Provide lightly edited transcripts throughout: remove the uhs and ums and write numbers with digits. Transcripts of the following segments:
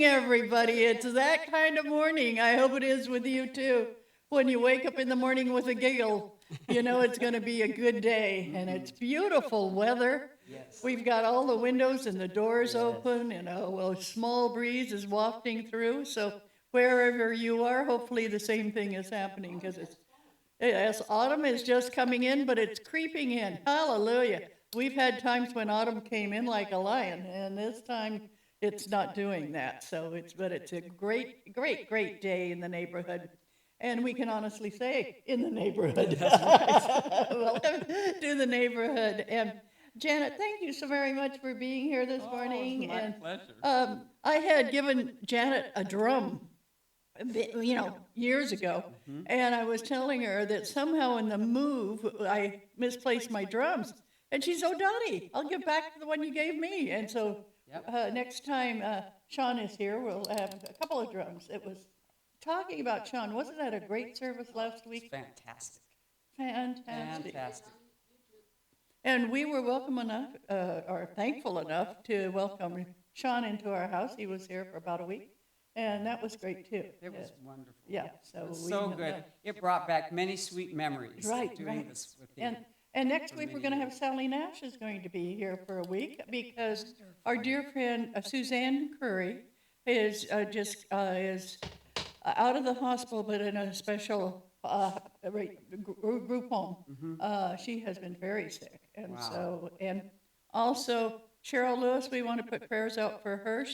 morning, everybody. It's that kind of morning. I hope it is with you too. When you wake up in the morning with a giggle, you know it's going to be a good day. And it's beautiful weather. Yes. We've got all the windows and the doors open, and a small breeze is wafting through. So wherever you are, hopefully the same thing is happening because yes, autumn is just coming in, but it's creeping in. Hallelujah. We've had times when autumn came in like a lion, and this time it's not doing that. But it's a great, great, great day in the neighborhood. And we can honestly say, in the neighborhood. That's right. Welcome to the neighborhood. And Janet, thank you so very much for being here this Oh, morning. it's my And pleasure. I had given Janet a drum, years ago, and I was telling her that somehow in the move I misplaced my drums, and she's, "Oh, Dottie, I'll give back the one you gave me." And so Yep. next time Sean is here, we'll have a couple of drums. It was talking about Sean. Wasn't that a great service last It's week? fantastic. Fantastic. Fantastic. And we were welcome enough, or thankful enough, to welcome Sean into our house. He was here for about a week, and that was great too. It was wonderful. Yeah, so It was we so good. It brought back many sweet memories. Right, doing right. this with you. And next For week, we're many going to have Sally Nash is going to be here for a week because our dear friend Suzanne Curry is is out of the hospital, but in a special group home. She has been very sick, and Wow. and also Cheryl Lewis. We want to put prayers out for her.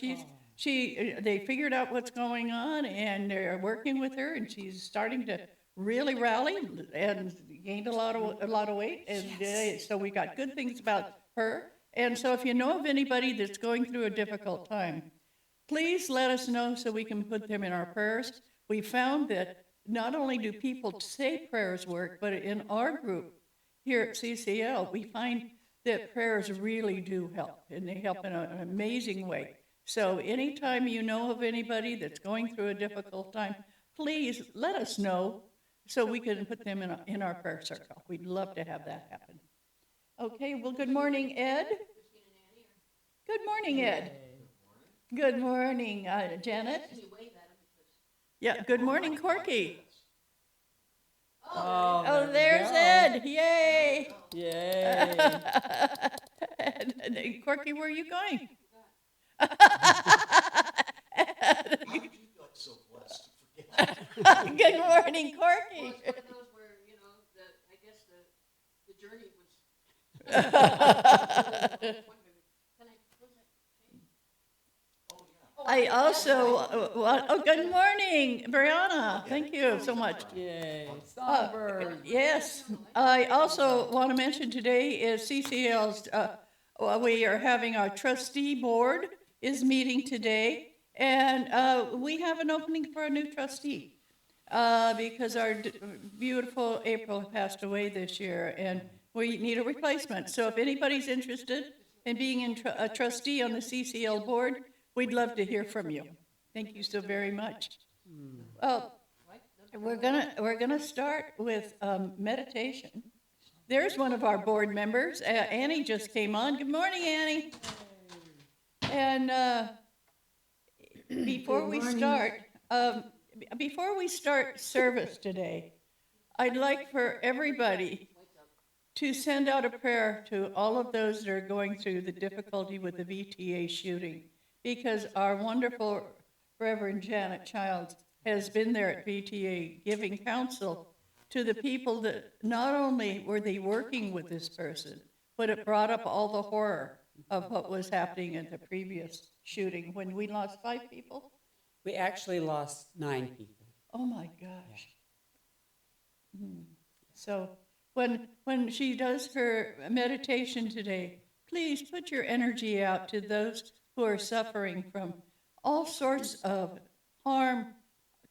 They figured out what's going on, and they're working with her, and she's starting to really rally and gained a lot of weight, and so we got good things about her. And so if you know of anybody that's going through a difficult time, please let us know so we can put them in our prayers. We found that not only do people say prayers work, but in our group here at CCL, we find that prayers really do help, and they help in an amazing way. So anytime you know of anybody that's going through a difficult time, please let us know so we can put them in our prayer circle. We'd love to have that happen. Okay, well, good morning, Ed. Good morning, Ed. Good morning, Janet. Yeah, good morning, Corky. Oh, there's Ed. Yay. Yay. And Corky, where are you going? How did you get so blessed to forget? Good morning, Corky. Well, it's one of those where, I guess the journey was. Can I close that? I also, good morning, Brianna. Thank you so much. Yay. Songbird. Yes, I also want to mention today is CCL's, we are having our trustee board is meeting today, and we have an opening for a new trustee because our beautiful April passed away this year, and we need a replacement. So if anybody's interested in being a trustee on the CCL board, we'd love to hear from you. Thank you so very much. We're gonna start with meditation. There's one of our board members. Annie just came on. Good morning, Annie. And before we start service today, I'd like for everybody to send out a prayer to all of those that are going through the difficulty with the VTA shooting, because our wonderful Reverend Janet Childs has been there at VTA giving counsel to the people that not only were they working with this person, but it brought up all the horror of what was happening at the previous shooting when we lost 5 people. We actually lost 9 people. Oh my gosh. So when she does her meditation today, please put your energy out to those who are suffering from all sorts of harm,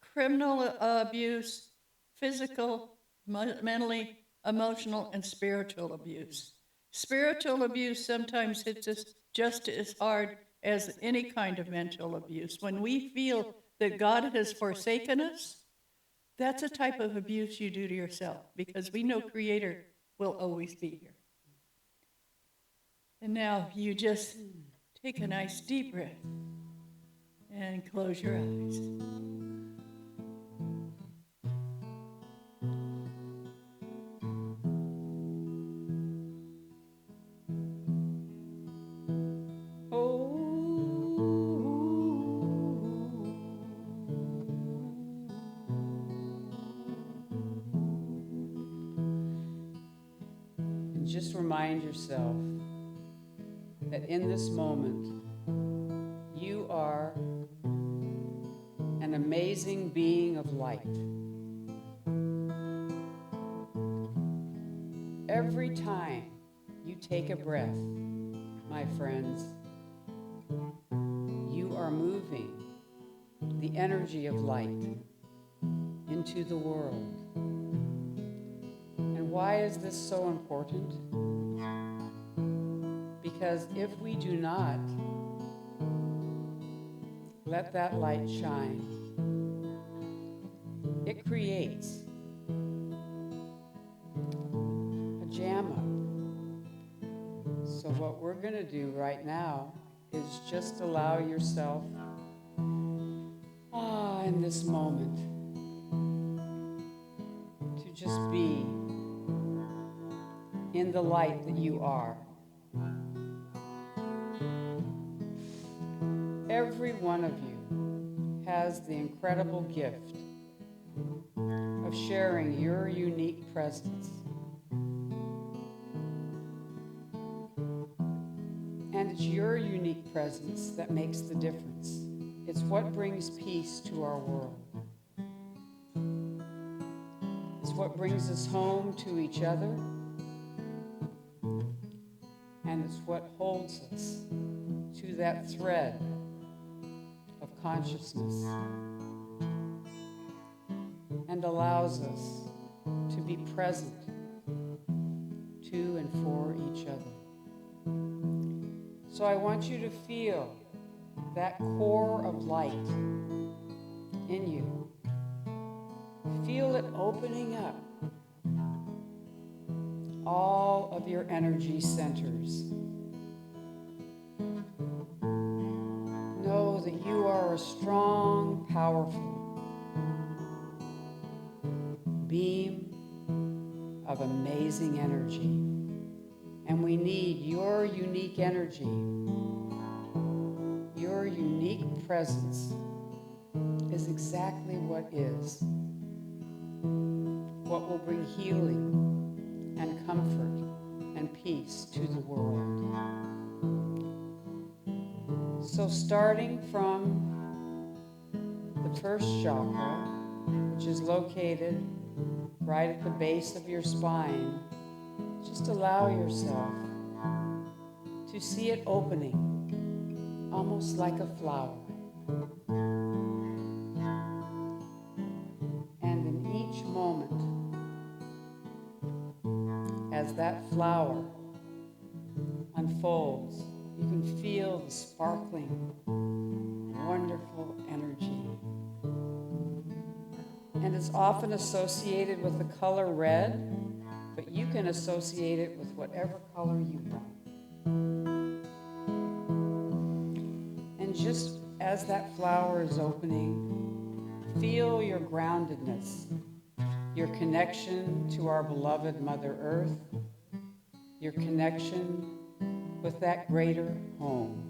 criminal abuse, physical, mentally, emotional, and spiritual abuse. Spiritual abuse sometimes hits us just as hard as any kind of mental abuse. When we feel that God has forsaken us, that's a type of abuse you do to yourself, because we know Creator will always be here. And now you just take a nice deep breath and close your eyes. And just remind yourself that in this moment, you are an amazing being of light. Every time you take a breath, my friends, you are moving the energy of light into the world. And why is this so important? Because if we do not let that light shine, it creates a jam up. So what we're going to do right now is just allow yourself, in this moment, to just be in the light that you are. Every one of you has the incredible gift of sharing your unique presence. And it's your unique presence that makes the difference. It's what brings peace to our world. It's what brings us home to each other. And it's what holds us to that thread of consciousness and allows us to be present to and for each other. So I want you to feel that core of light in you. Feel it opening up all of your energy centers. Know that you are a strong, powerful beam of amazing energy. And we need your unique energy. Your unique presence is exactly what will bring healing and comfort and peace to the world. So starting from the first chakra, which is located right at the base of your spine, just allow yourself to see it opening, almost like a flower. And in each moment, as that flower unfolds, you can feel the sparkling, wonderful energy. And it's often associated with the color red, but you can associate it with whatever color you want. And just as that flower is opening, feel your groundedness, your connection to our beloved Mother Earth, your connection with that greater home,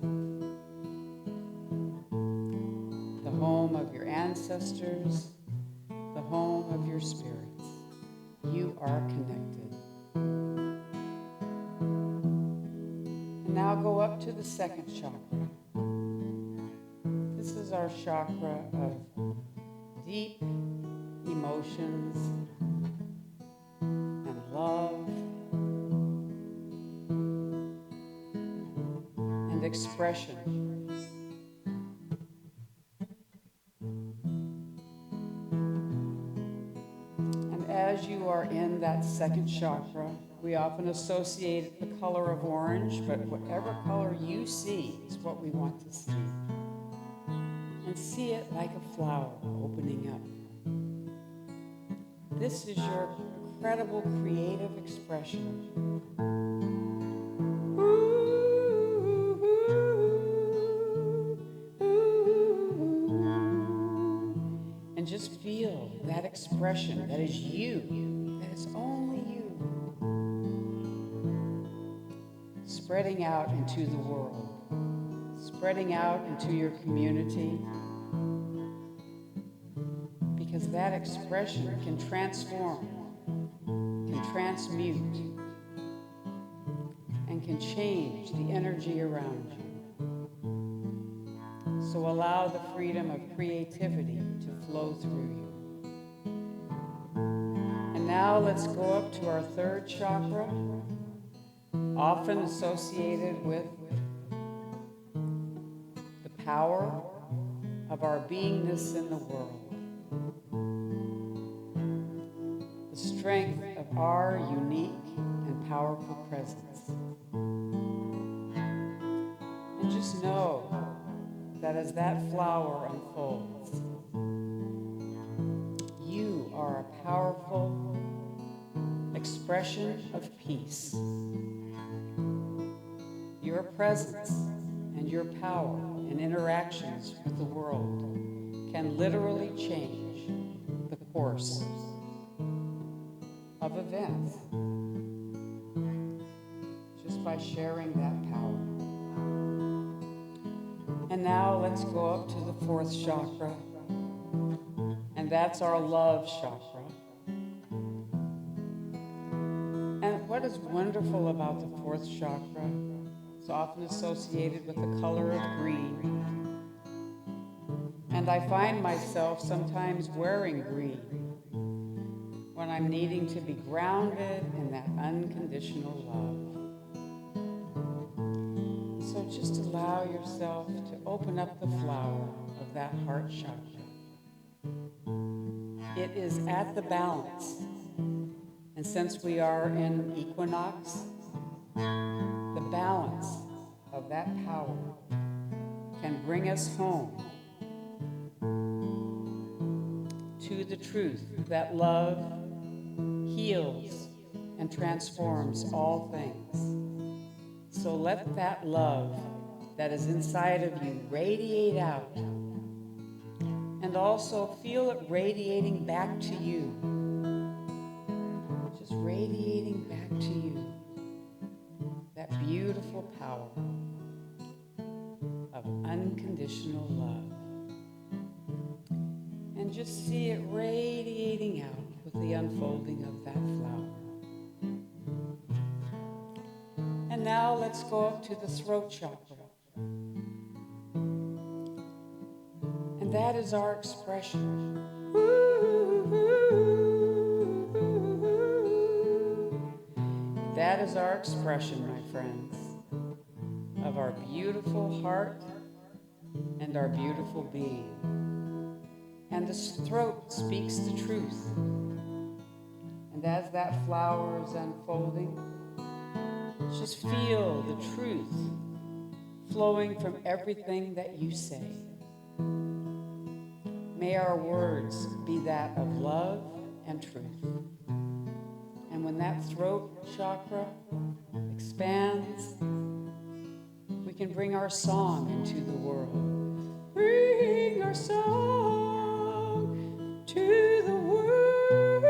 the home of your ancestors, the home of your spirits. You are connected. And now go up to the second chakra. This is our chakra of deep emotions and love and expression. As you are in that second chakra, we often associate the color of orange, but whatever color you see is what we want to see. And see it like a flower opening up. This is your incredible creative expression. And just feel that expression that is you, that is only you, spreading out into the world, spreading out into your community, because that expression can transform, can transmute, and can change the energy around you. So allow the freedom of creativity to flow through you. And now let's go up to our third chakra, often associated with the power of our beingness in the world, the strength of our unique and powerful presence. And just know that as that flower unfolds, you are a powerful expression of peace. Your presence and your power in interactions with the world can literally change the course of events just by sharing that power. And now let's go up to the fourth chakra, and that's our love chakra. And what is wonderful about the fourth chakra, it's often associated with the color of green. And I find myself sometimes wearing green when I'm needing to be grounded in that unconditional love. So just allow yourself to open up the flower of that heart chakra. It is at the balance. And since we are in equinox, the balance of that power can bring us home to the truth that love heals and transforms all things. So let that love that is inside of you radiate out, and also feel it radiating back to you. Just radiating back to you. That beautiful power of unconditional love. And just see it radiating out with the unfolding of that flower. And now let's go up to the throat chakra. And that is our expression. That is our expression, my friends, of our beautiful heart and our beautiful being. And the throat speaks the truth. And as that flower is unfolding, just feel the truth flowing from everything that you say. May our words be that of love and truth. And when that throat chakra expands, we can bring our song into the world. Bring our song to the world,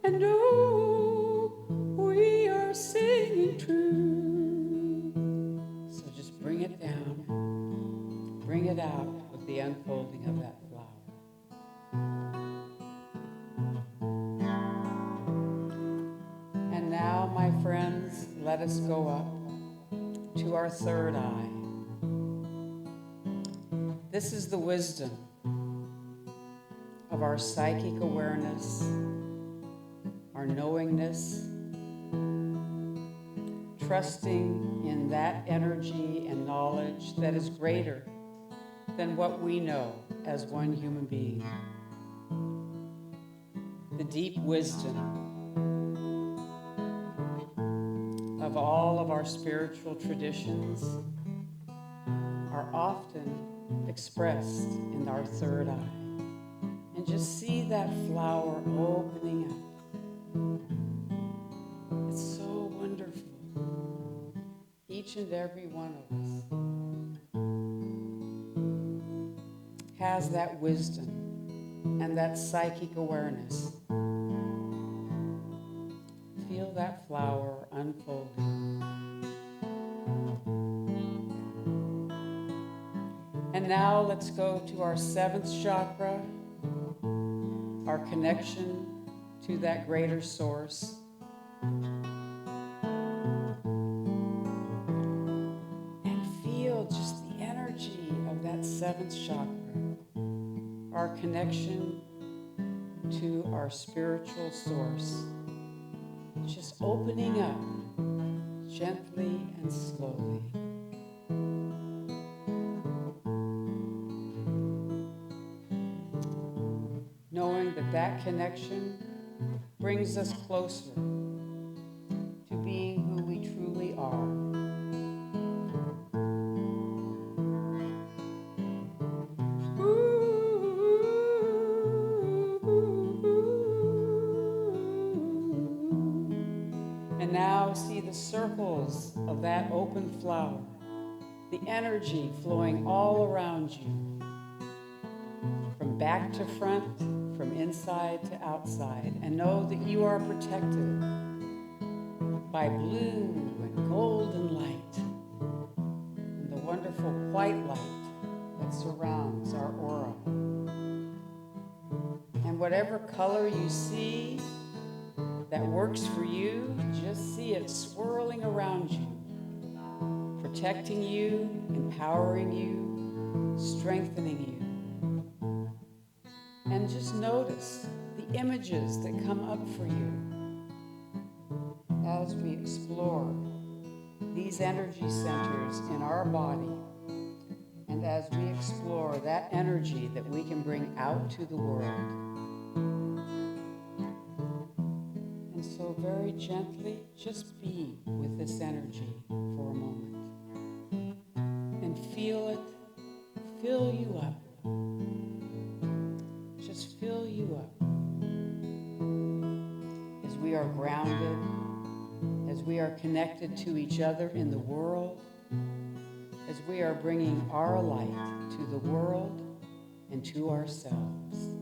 and oh, we are singing true. So just bring it down, bring it out with the unfolding of that flower. And now, my friends, let us go up to our third eye. This is the wisdom of our psychic awareness, our knowingness, trusting in that energy and knowledge that is greater than what we know as one human being. The deep wisdom of all of our spiritual traditions are often expressed in our third eye. And just see that flower opening up. It's so wonderful. Each and every one of us has that wisdom and that psychic awareness. Feel that flower unfolding. And now let's go to our 7th chakra, our connection to that greater source. And feel just the energy of that 7th chakra, our connection to our spiritual source. Just opening up gently and slowly. Knowing that that connection brings us closer to being who we truly are. And now see the circles of that open flower, the energy flowing all around you, from back to front, from inside to outside, and know that you are protected by blue and golden light and the wonderful white light that surrounds our aura. And whatever color you see that works for you, just see it swirling around you, protecting you, empowering you, strengthening you. And just notice the images that come up for you as we explore these energy centers in our body, and as we explore that energy that we can bring out to the world. And so very gently, just be with this energy for a moment and feel it fill you up. Just fill you up as we are grounded, as we are connected to each other in the world, as we are bringing our light to the world and to ourselves.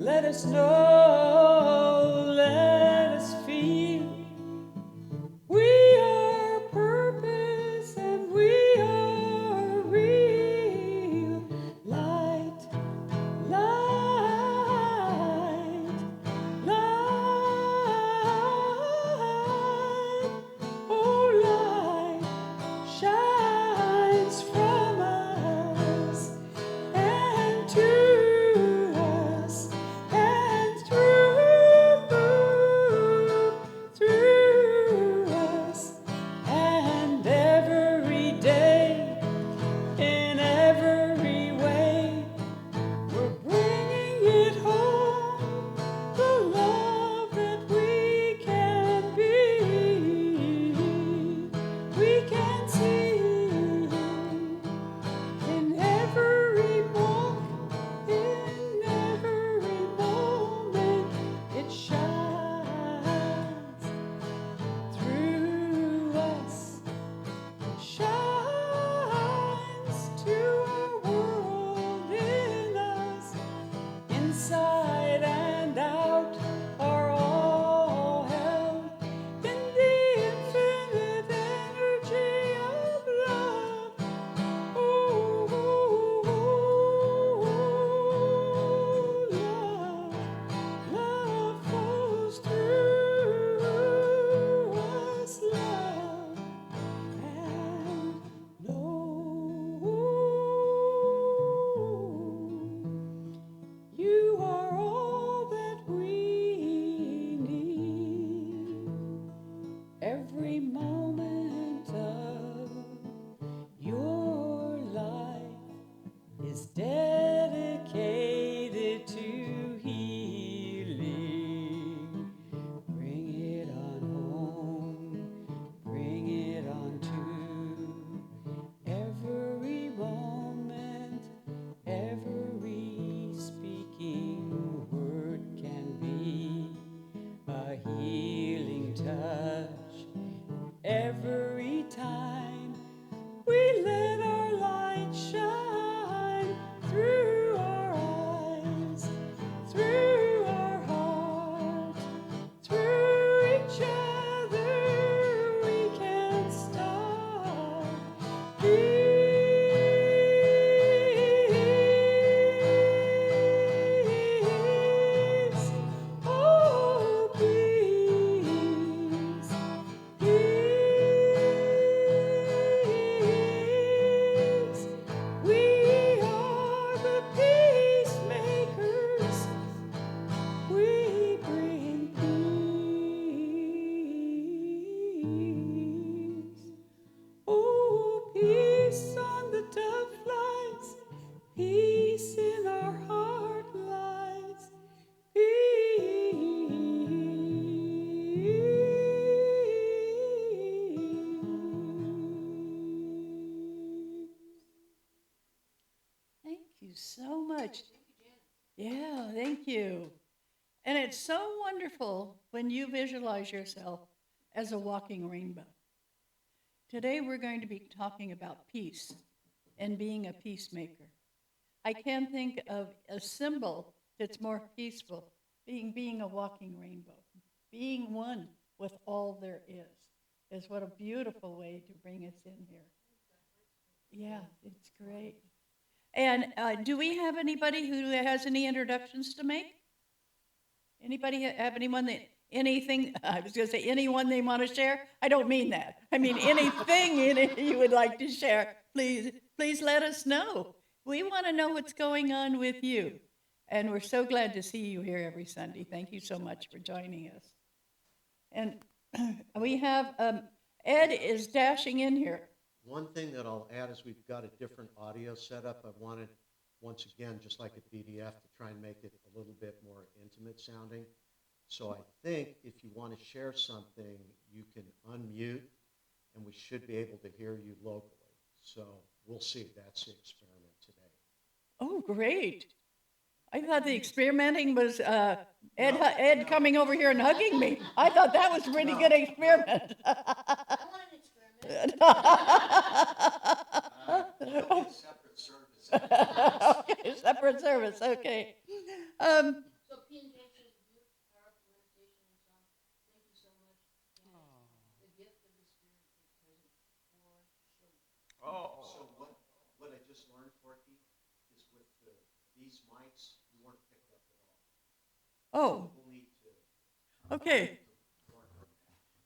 Let us know, let us feel. We are purpose and we are real. Light, light, light. Oh, light shines from us and to us and through And it's so wonderful when you visualize yourself as a walking rainbow. Today we're going to be talking about peace and being a peacemaker. I can't think of a symbol that's more peaceful, being a walking rainbow, being one with all there is what a beautiful way to bring us in here. Yeah, it's great. And do we have anybody who has any introductions to make? Anybody have anyone that anything? I was going to say anyone they want to share. I don't mean that. I mean anything in it you would like to share. Please let us know. We want to know what's going on with you, and we're so glad to see you here every Sunday. Thank you so much for joining us. And we have Ed is dashing in here. One thing that I'll add is we've got a different audio setup. I wanted, once again, just like a BDF, to try and make it a little bit more intimate sounding. So I think if you want to share something, you can unmute, and we should be able to hear you locally. So we'll see. That's the experiment today. Oh, great. I thought the experimenting was Ed coming over here and hugging me. I thought that was a pretty good experiment. Separate service. Okay, separate service, okay. So Peacemakers, you powerful meditation and song. Thank you so much. And the gift of the Spirit is present for sure. So what I just learned, Forky, is with these mics, you weren't picked up at all. Oh, We'll need to okay, work on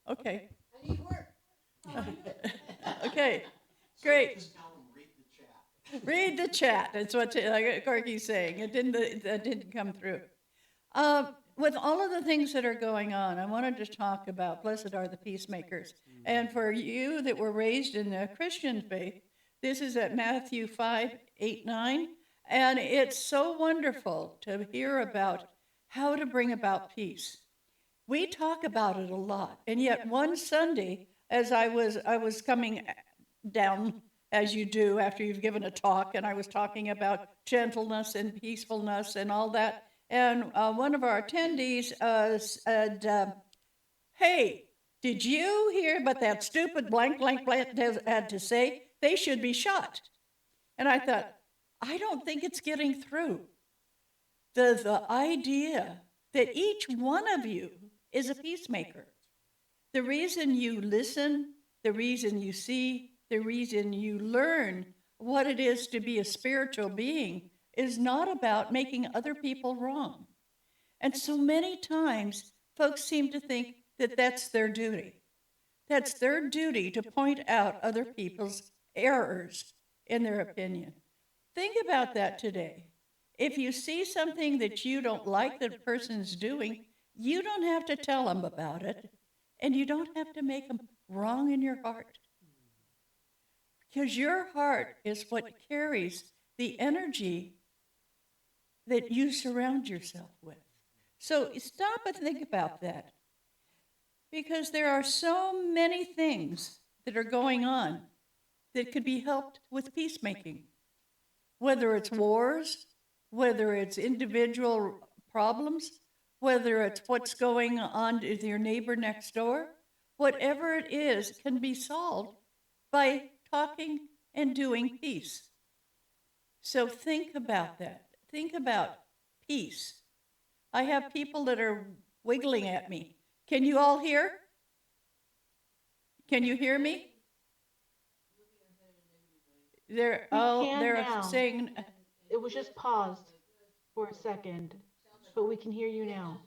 that. okay, I need work. okay, great. Just tell them, read the chat. Read the chat. That's what Corky's saying. That didn't come through. With all of the things that are going on, I wanted to talk about blessed are the peacemakers. And for you that were raised in the Christian faith, this is at Matthew 5:8-9, and it's so wonderful to hear about how to bring about peace. We talk about it a lot, and yet one Sunday, as I was coming down, as you do after you've given a talk, and I was talking about gentleness and peacefulness and all that, and one of our attendees said, "Hey, did you hear what that stupid blank blank blank had to say? They should be shot." And I thought, I don't think it's getting through. The idea that each one of you is a peacemaker. The reason you listen, the reason you see, the reason you learn what it is to be a spiritual being is not about making other people wrong. And so many times, folks seem to think that that's their duty. That's their duty to point out other people's errors in their opinion. Think about that today. If you see something that you don't like that a person's doing, you don't have to tell them about it, and you don't have to make them wrong in your heart. Because your heart is what carries the energy that you surround yourself with. So stop and think about that. Because there are so many things that are going on that could be helped with peacemaking. Whether it's wars, whether it's individual problems, whether it's what's going on with your neighbor next door, whatever it is can be solved by talking and doing peace. So think about that. Think about peace. I have people that are wiggling at me. Can you all hear? Can you hear me? They're now. saying, It was just paused for a second, but we can hear you now.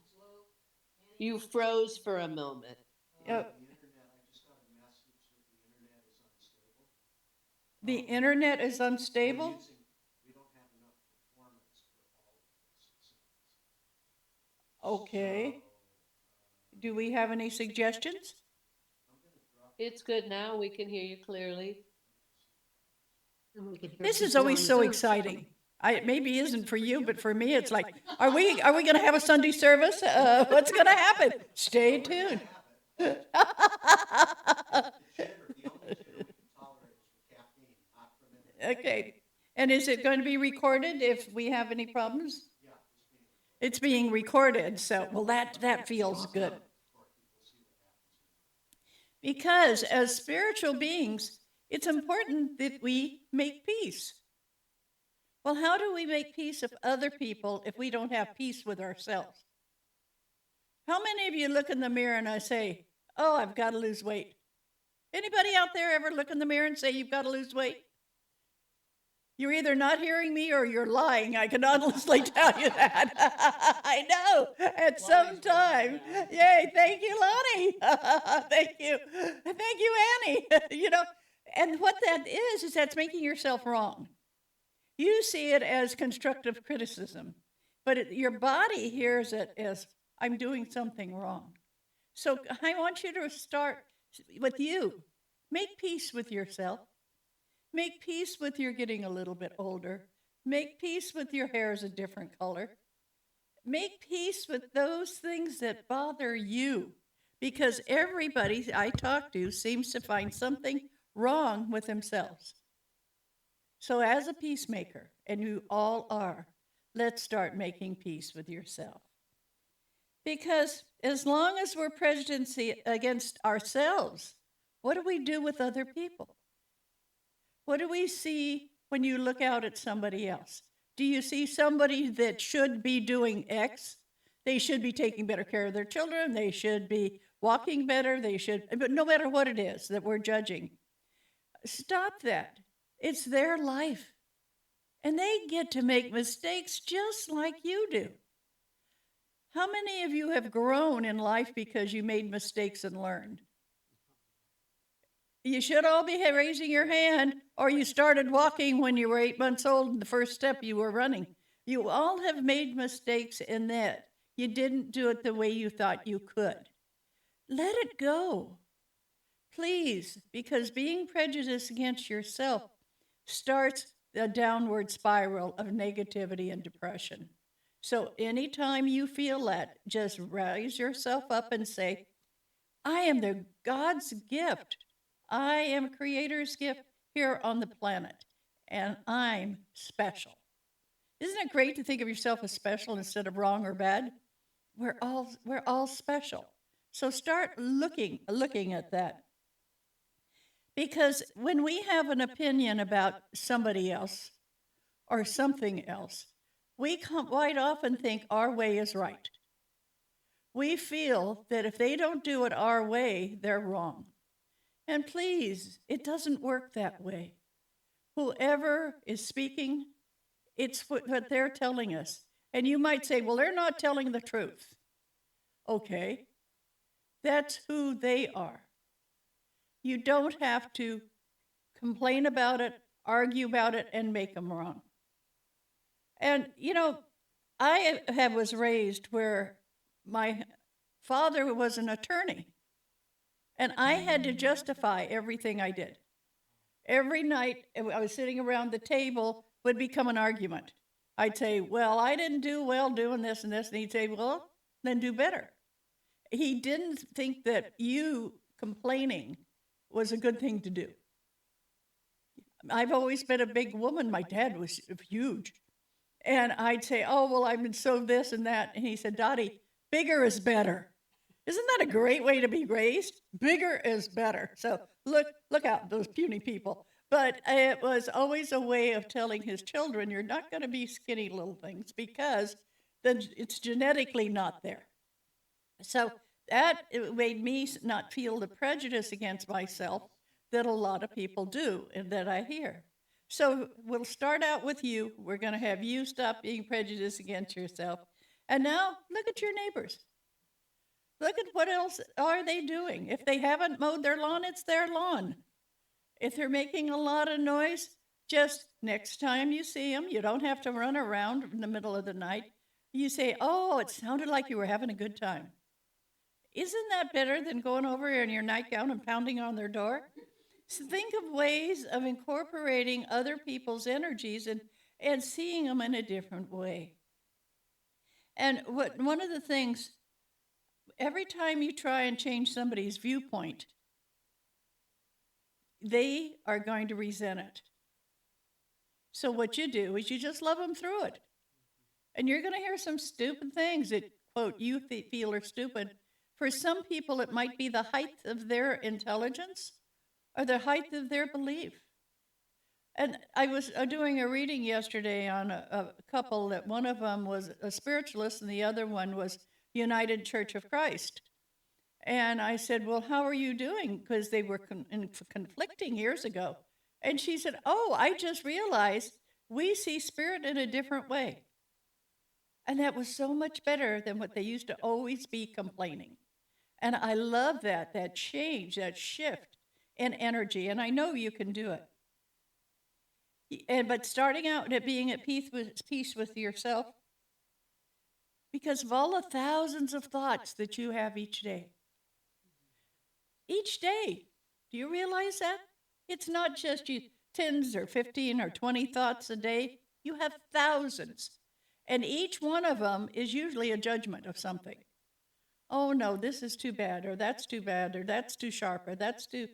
You froze for a moment. uh, The internet, I just got a message that the internet is unstable. We don't have enough performance for all of this, it seems. Okay. Do we have any suggestions? It's good now. We can hear you clearly. This is always so exciting. It maybe isn't for you, but for me, it's like, are we going to have a Sunday service? What's going to happen? Stay tuned. The only jitter we can tolerate is for caffeine, not for minutes. Okay. And is it going to be recorded if we have any problems? Yeah, it's being It's being recorded, so, well, that feels good. Because as spiritual beings, it's important that we make peace. Well, how do we make peace with other people if we don't have peace with ourselves? How many of you look in the mirror and I say, oh, I've got to lose weight? Anybody out there ever look in the mirror and say you've got to lose weight? You're either not hearing me or you're lying. I can honestly tell you that. I know. At some time. Yay. Thank you, Lonnie. Thank you. Thank you, Annie. And what that is that's making yourself wrong. You see it as constructive criticism, but your body hears it as I'm doing something wrong. So I want you to start with you. Make peace with yourself. Make peace with your getting a little bit older. Make peace with your hair is a different color. Make peace with those things that bother you, because everybody I talk to seems to find something wrong with themselves. So as a peacemaker, and you all are, let's start making peace with yourself. Because as long as we're prejudiced against ourselves, what do we do with other people? What do we see when you look out at somebody else? Do you see somebody that should be doing X? They should be taking better care of their children. They should be walking better. But no matter what it is that we're judging, stop that. It's their life. And they get to make mistakes just like you do. How many of you have grown in life because you made mistakes and learned? You should all be raising your hand, or you started walking when you were 8 months old and the first step you were running. You all have made mistakes in that. You didn't do it the way you thought you could. Let it go. Please, because being prejudiced against yourself starts a downward spiral of negativity and depression. So anytime you feel that, just raise yourself up and say, I am God's gift. I am a creator's gift here on the planet, and I'm special. Isn't it great to think of yourself as special instead of wrong or bad? We're all special. So start looking at that. Because when we have an opinion about somebody else or something else, we quite often think our way is right. We feel that if they don't do it our way, they're wrong. And please, it doesn't work that way. Whoever is speaking, it's what they're telling us. And you might say, well, they're not telling the truth. Okay, that's who they are. You don't have to complain about it, argue about it, and make them wrong. And, I was raised where my father was an attorney. And I had to justify everything I did. Every night I was sitting around the table would become an argument. I'd say, well, I didn't do well doing this and this. And he'd say, well, then do better. He didn't think that you complaining was a good thing to do. I've always been a big woman. My dad was huge. And I'd say, oh, well, I've been so this and that. And he said, Dottie, bigger is better. Isn't that a great way to be raised? Bigger is better. So look out, those puny people. But it was always a way of telling his children, you're not going to be skinny little things because then it's genetically not there. So that made me not feel the prejudice against myself that a lot of people do and that I hear. So we'll start out with you. We're going to have you stop being prejudiced against yourself. And now look at your neighbors. Look at what else are they doing. If they haven't mowed their lawn, it's their lawn. If they're making a lot of noise, just next time you see them, you don't have to run around in the middle of the night. You say, oh, it sounded like you were having a good time. Isn't that better than going over in your nightgown and pounding on their door? So think of ways of incorporating other people's energies and seeing them in a different way. And one of the things, every time you try and change somebody's viewpoint, they are going to resent it. So what you do is you just love them through it. And you're going to hear some stupid things that, quote, you feel are stupid. For some people, it might be the height of their intelligence or the height of their belief. And I was doing a reading yesterday on a couple that one of them was a spiritualist and the other one was United Church of Christ. And I said, well, how are you doing? Because they were conflicting years ago. And she said, oh, I just realized we see spirit in a different way. And that was so much better than what they used to always be complaining. And I love that change, that shift in energy. And I know you can do it. But starting out at being at peace with yourself, because of all the thousands of thoughts that you have each day. Each day. Do you realize that? It's not just you 10s or 15 or 20 thoughts a day. You have thousands. And each one of them is usually a judgment of something. Oh no, this is too bad, or that's too bad, or that's too sharp, or that's too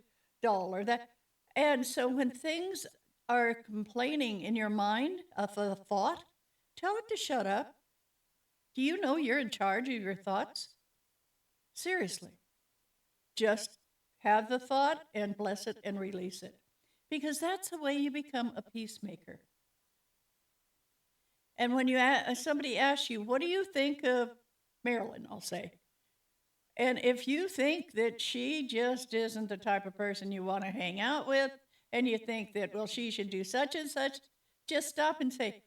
dull, or that. And so when things are complaining in your mind of a thought, tell it to shut up. Do you know you're in charge of your thoughts? Seriously. Just have the thought and bless it and release it. Because that's the way you become a peacemaker. And when somebody asks you, what do you think of Marilyn, I'll say. And if you think that she just isn't the type of person you want to hang out with, and you think that, well, she should do such and such, just stop and say,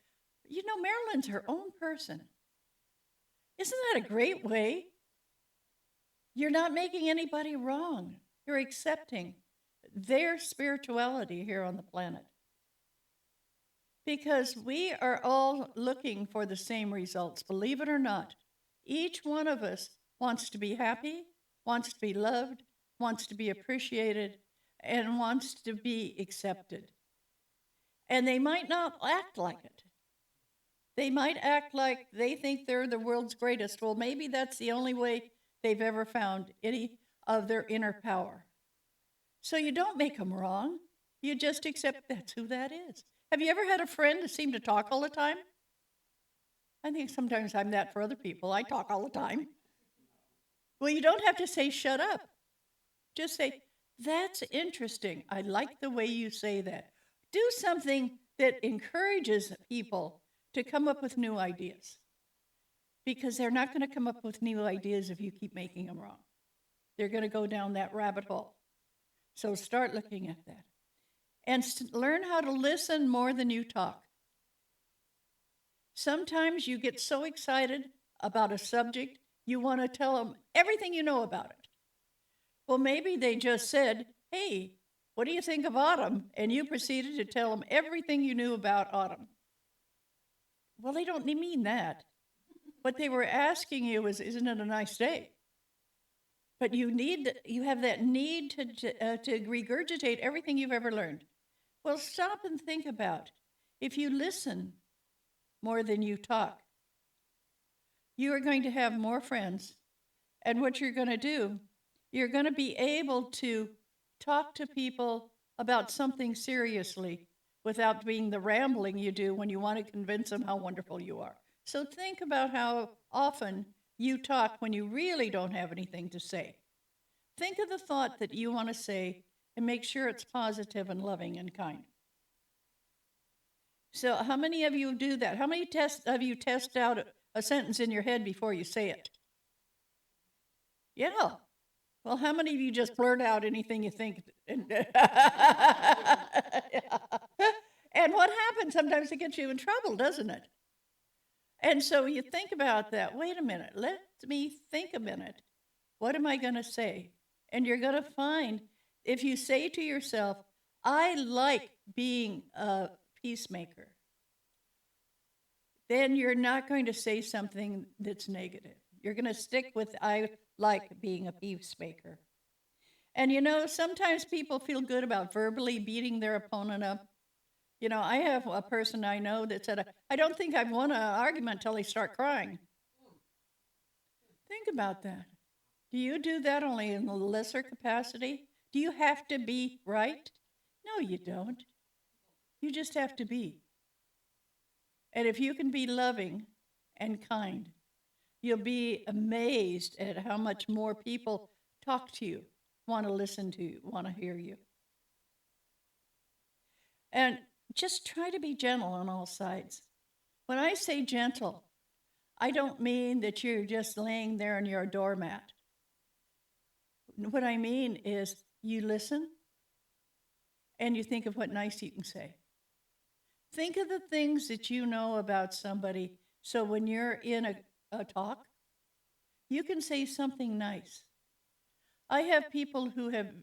you know, Marilyn's her own person. Isn't that a great way? You're not making anybody wrong. You're accepting their spirituality here on the planet. Because we are all looking for the same results, believe it or not. Each one of us wants to be happy, wants to be loved, wants to be appreciated, and wants to be accepted. And they might not act like it. They might act like they think they're the world's greatest. Well, maybe that's the only way they've ever found any of their inner power. So you don't make them wrong. You just accept that's who that is. Have you ever had a friend who seemed to talk all the time? I think sometimes I'm that for other people. I talk all the time. Well, you don't have to say, shut up. Just say, that's interesting. I like the way you say that. Do something that encourages people to come up with new ideas. Because they're not going to come up with new ideas if you keep making them wrong. They're going to go down that rabbit hole. So start looking at that. And learn how to listen more than you talk. Sometimes you get so excited about a subject, you want to tell them everything you know about it. Well, maybe they just said, hey, what do you think of autumn? And you proceeded to tell them everything you knew about autumn. Well, they don't mean that. What they were asking you is, isn't it a nice day? But you have that need to regurgitate everything you've ever learned. Well, stop and think about if you listen more than you talk, you are going to have more friends. And what you're going to do, you're going to be able to talk to people about something seriously without being the rambling you do when you want to convince them how wonderful you are. So think about how often you talk when you really don't have anything to say. Think of the thought that you want to say and make sure it's positive and loving and kind. So how many of you do that? How many of you test out a sentence in your head before you say it? Yeah. Well, how many of you just blurt out anything you think? And what happens? Sometimes it gets you in trouble, doesn't it? And so you think about that. Wait a minute. Let me think a minute. What am I going to say? And you're going to find, if you say to yourself, I like being a peacemaker, then you're not going to say something that's negative. You're going to stick with, I like being a peacemaker. And you know, sometimes people feel good about verbally beating their opponent up. You know, I have a person I know that said, I don't think I've won an argument until they start crying. Think about that. Do you do that only in a lesser capacity? Do you have to be right? No, you don't. You just have to be. And if you can be loving and kind. You'll be amazed at how much more people talk to you, want to listen to you, want to hear you. And just try to be gentle on all sides. When I say gentle, I don't mean that you're just laying there and you're a doormat. What I mean is you listen and you think of what nice you can say. Think of the things that you know about somebody, so when you're in a talk, you can say something nice. I have people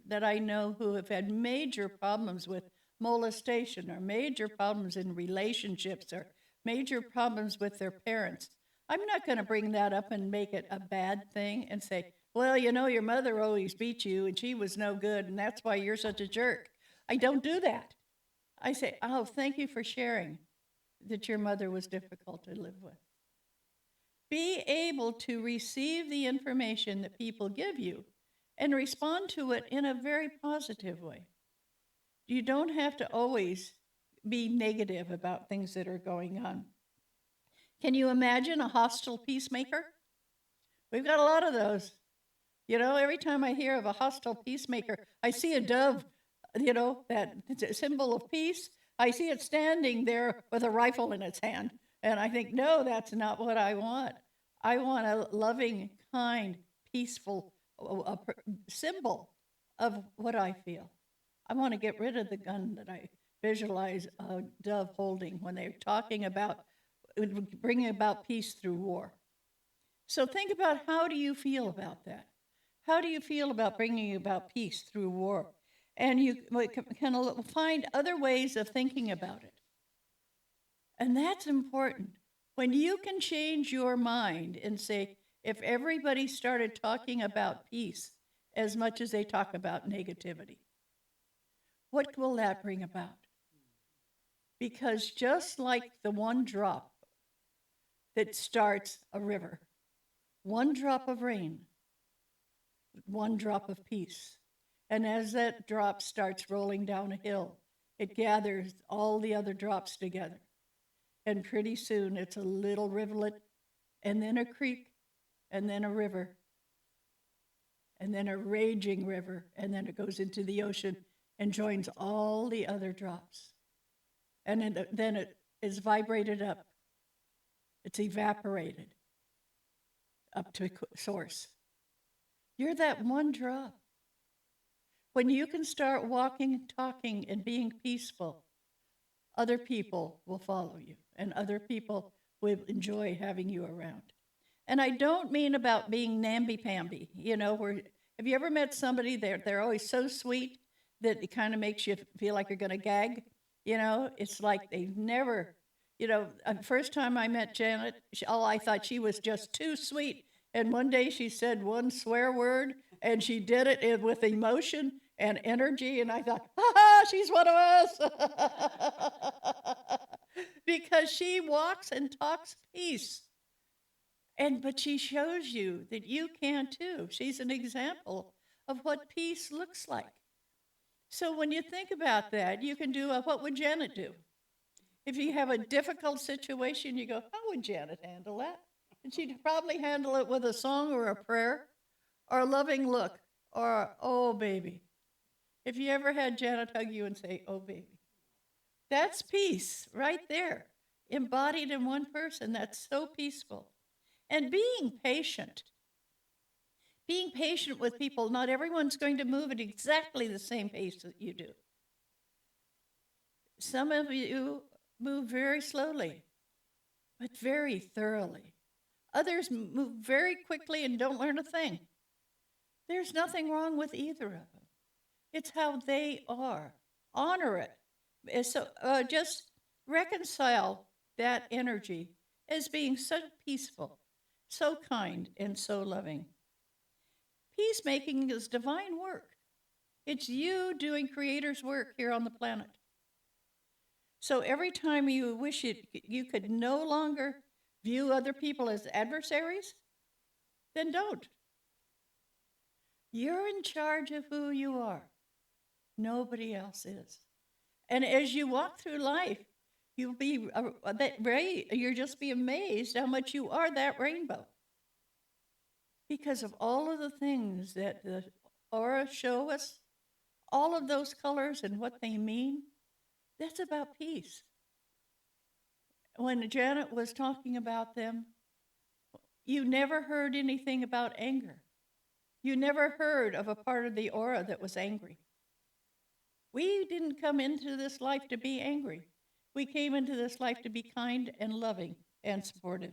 that I know who have had major problems with molestation or major problems in relationships or major problems with their parents. I'm not going to bring that up and make it a bad thing and say, well, you know, your mother always beat you and she was no good and that's why you're such a jerk. I don't do that. I say, oh, thank you for sharing that your mother was difficult to live with. Be able to receive the information that people give you and respond to it in a very positive way. You don't have to always be negative about things that are going on. Can you imagine a hostile peacemaker? We've got a lot of those. You know, every time I hear of a hostile peacemaker, I see a dove, you know, that symbol of peace. I see it standing there with a rifle in its hand. And I think, no, that's not what I want. I want a loving, kind, peaceful symbol of what I feel. I want to get rid of the gun that I visualize a dove holding when they're talking about bringing about peace through war. So think about, how do you feel about that? How do you feel about bringing about peace through war? And you can find other ways of thinking about it. And that's important. When you can change your mind and say, if everybody started talking about peace as much as they talk about negativity, what will that bring about? Because just like the one drop that starts a river, one drop of rain, one drop of peace. And as that drop starts rolling down a hill, it gathers all the other drops together. And pretty soon it's a little rivulet, and then a creek, and then a river, and then a raging river, and then it goes into the ocean and joins all the other drops. And then it is vibrated up. It's evaporated up to source. You're that one drop. When you can start walking, talking, and being peaceful, other people will follow you, and other people will enjoy having you around. And I don't mean about being namby-pamby, you know, have you ever met somebody, they're always so sweet that it kind of makes you feel like you're going to gag? You know, it's like they've never, you know, first time I met Janet, I thought she was just too sweet. And one day she said one swear word, and she did it with emotion and energy, and I thought, she's one of us. Because she walks and talks peace. But she shows you that you can too. She's an example of what peace looks like. So when you think about that, you can do what would Janet do? If you have a difficult situation, you go, how would Janet handle that? And she'd probably handle it with a song or a prayer or a loving look or, oh, baby. If you ever had Janet hug you and say, oh, baby, that's peace right there, embodied in one person. That's so peaceful. And being patient with people. Not everyone's going to move at exactly the same pace that you do. Some of you move very slowly, but very thoroughly. Others move very quickly and don't learn a thing. There's nothing wrong with either of them. It's how they are. Honor it. So just reconcile that energy as being so peaceful, so kind, and so loving. Peacemaking is divine work. It's you doing Creator's work here on the planet. So every time you wish you could no longer view other people as adversaries, then don't. You're in charge of who you are. Nobody else is. And as you walk through life, You'll be you'll just be amazed how much you are that rainbow. Because of all of the things that the aura show us, all of those colors and what they mean, that's about peace. When Janet was talking about them, you never heard anything about anger. You never heard of a part of the aura that was angry. We didn't come into this life to be angry. We came into this life to be kind and loving and supportive.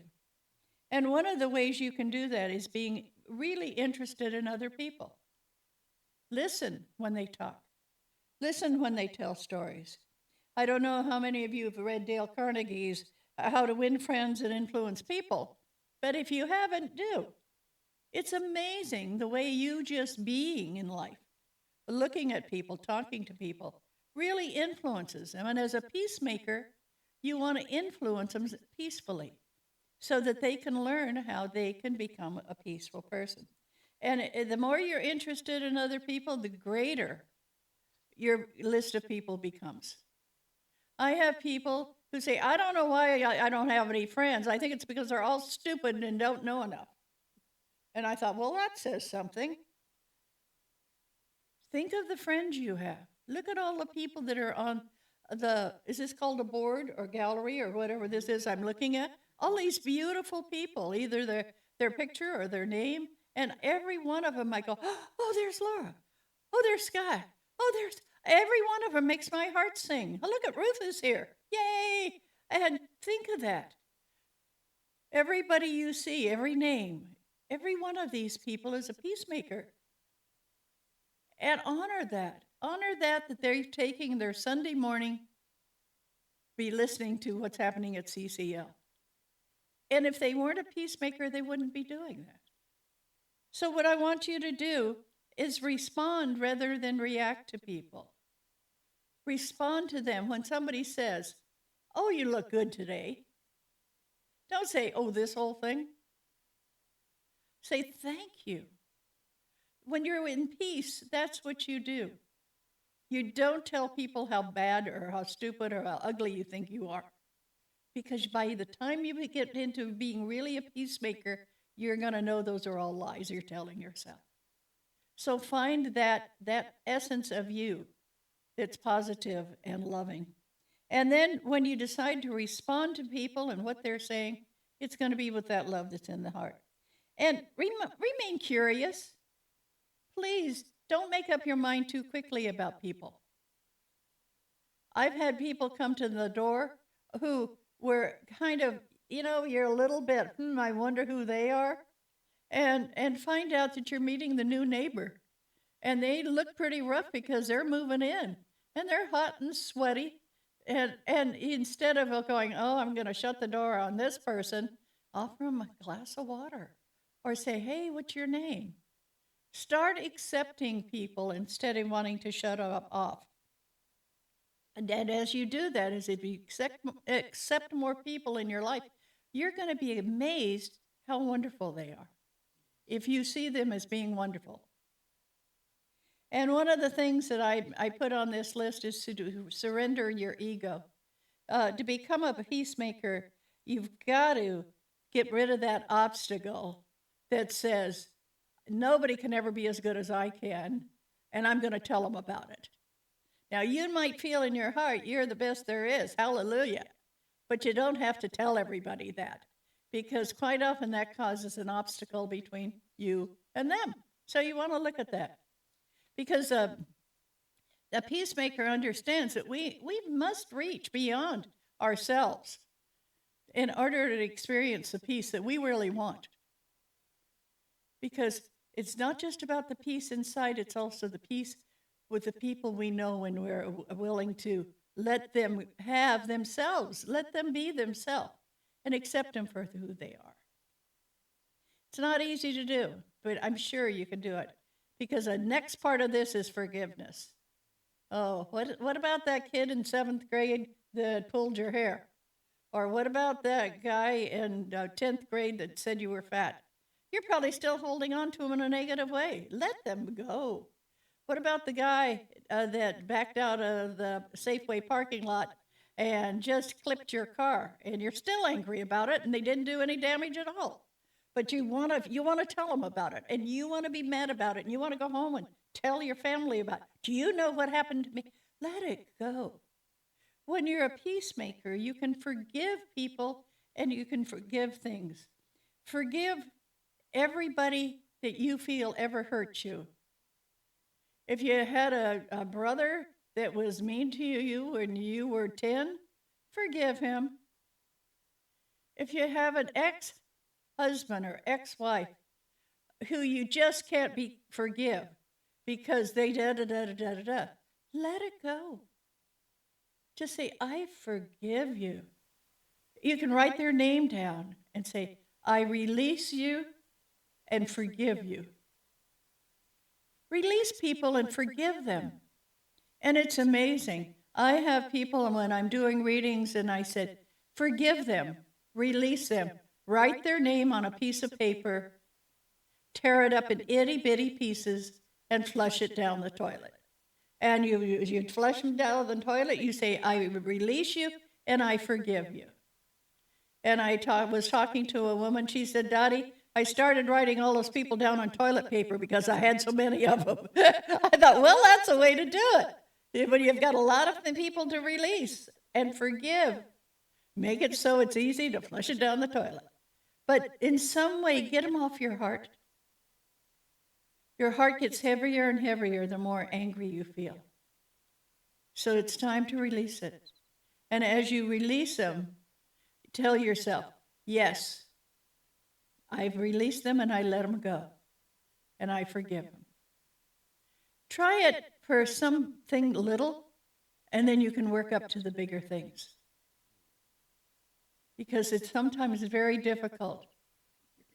And one of the ways you can do that is being really interested in other people. Listen when they talk. Listen when they tell stories. I don't know how many of you have read Dale Carnegie's How to Win Friends and Influence People, but if you haven't, do. It's amazing the way you just being in life, looking at people, talking to people, really influences them. And as a peacemaker, you want to influence them peacefully so that they can learn how they can become a peaceful person. And the more you're interested in other people, the greater your list of people becomes. I have people who say, I don't know why I don't have any friends. I think it's because they're all stupid and don't know enough. And I thought, well, that says something. Think of the friends you have. Look at all the people that are on is this called a board or gallery or whatever this is I'm looking at? All these beautiful people, either their picture or their name. And every one of them I go, oh, there's Laura. Oh, there's Scott. Oh, there's every one of them makes my heart sing. Oh, look at Ruth is here. Yay. And think of that. Everybody you see, every name, every one of these people is a peacemaker. And honor that. Honor that they're taking their Sunday morning, be listening to what's happening at CCL. And if they weren't a peacemaker, they wouldn't be doing that. So what I want you to do is respond rather than react to people. Respond to them when somebody says, oh, you look good today. Don't say, oh, this whole thing. Say, thank you. When you're in peace, that's what you do. You don't tell people how bad or how stupid or how ugly you think you are. Because by the time you get into being really a peacemaker, you're going to know those are all lies you're telling yourself. So find that essence of you that's positive and loving. And then when you decide to respond to people and what they're saying, it's going to be with that love that's in the heart. And remain curious. Please don't make up your mind too quickly about people. I've had people come to the door who were kind of, you're a little bit, I wonder who they are, and find out that you're meeting the new neighbor. And they look pretty rough because they're moving in, and they're hot and sweaty. And instead of going, oh, I'm going to shut the door on this person, offer them a glass of water or say, hey, what's your name? Start accepting people instead of wanting to shut them off. And as you do that, as if you accept more people in your life, you're going to be amazed how wonderful they are if you see them as being wonderful. And one of the things that I put on this list is to surrender your ego. To become a peacemaker, you've got to get rid of that obstacle that says, nobody can ever be as good as I can, and I'm going to tell them about it. Now, you might feel in your heart you're the best there is, hallelujah, but you don't have to tell everybody that, because quite often that causes an obstacle between you and them. So you want to look at that, because a peacemaker understands that we must reach beyond ourselves in order to experience the peace that we really want. Because it's not just about the peace inside, it's also the peace with the people we know when we're willing to let them have themselves, let them be themselves, and accept them for who they are. It's not easy to do, but I'm sure you can do it, because the next part of this is forgiveness. Oh, what about that kid in 7th grade that pulled your hair? Or what about that guy in 10th grade that said you were fat? You're probably still holding on to him in a negative way. Let them go. What about the guy that backed out of the Safeway parking lot and just clipped your car, and you're still angry about it, and they didn't do any damage at all. But you want to tell them about it, and you want to be mad about it, and you want to go home and tell your family about it. Do you know what happened to me? Let it go. When you're a peacemaker, you can forgive people and you can forgive things. Forgive everybody that you feel ever hurt you. If you had a brother that was mean to you when you were 10, forgive him. If you have an ex-husband or ex-wife who you just can't forgive because they da-da-da-da-da-da, let it go. Just say, I forgive you. You can write their name down and say, I release you and forgive you. Release people and forgive them. And it's amazing. I have people, and when I'm doing readings, and I said, forgive them, release them, write their name on a piece of paper, tear it up in itty-bitty pieces, and flush it down the toilet. And you flush them down the toilet, you say, I release you, and I forgive you. And I was talking to a woman, she said, Dottie, I started writing all those people down on toilet paper because I had so many of them. I thought, well, that's a way to do it. But you've got a lot of people to release and forgive. Make it so it's easy to flush it down the toilet. But in some way, get them off your heart. Your heart gets heavier and heavier the more angry you feel. So it's time to release it. And as you release them, tell yourself, yes, I've released them and I let them go. And I forgive them. Try it for something little, and then you can work up to the bigger things. Because it's sometimes very difficult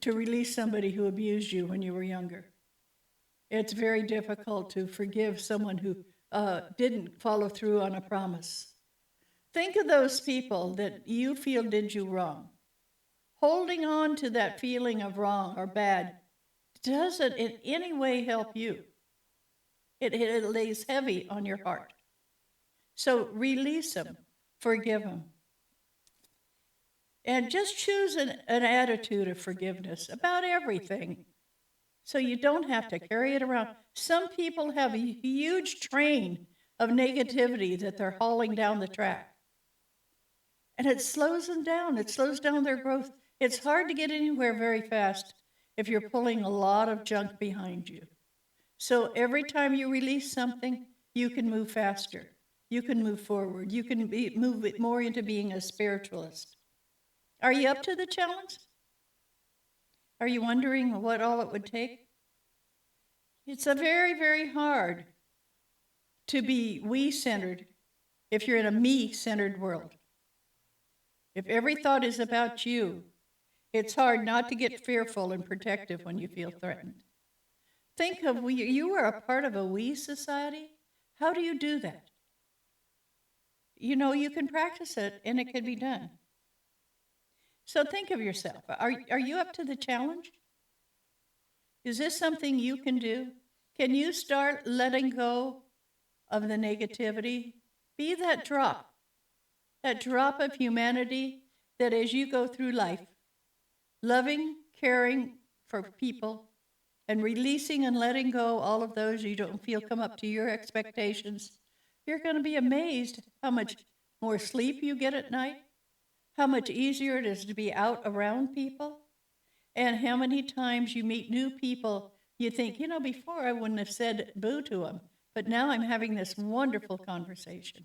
to release somebody who abused you when you were younger. It's very difficult to forgive someone who didn't follow through on a promise. Think of those people that you feel did you wrong. Holding on to that feeling of wrong or bad doesn't in any way help you. It lays heavy on your heart. So release them, forgive them. And just choose an attitude of forgiveness about everything, so you don't have to carry it around. Some people have a huge train of negativity that they're hauling down the track. And it slows them down. It slows down their growth. It's hard to get anywhere very fast if you're pulling a lot of junk behind you. So every time you release something, you can move faster. You can move forward. You can move it more into being a spiritualist. Are you up to the challenge? Are you wondering what all it would take? It's a very, very hard to be we-centered if you're in a me-centered world. If every thought is about you, it's hard not to get fearful and protective when you feel threatened. Think of you are a part of a we society. How do you do that? You know, you can practice it and it can be done. So think of yourself. Are you up to the challenge? Is this something you can do? Can you start letting go of the negativity? Be that drop of humanity that as you go through life, loving, caring for people, and releasing and letting go all of those you don't feel come up to your expectations, you're going to be amazed how much more sleep you get at night, how much easier it is to be out around people, and how many times you meet new people, you think, you know, before I wouldn't have said boo to them, but now I'm having this wonderful conversation.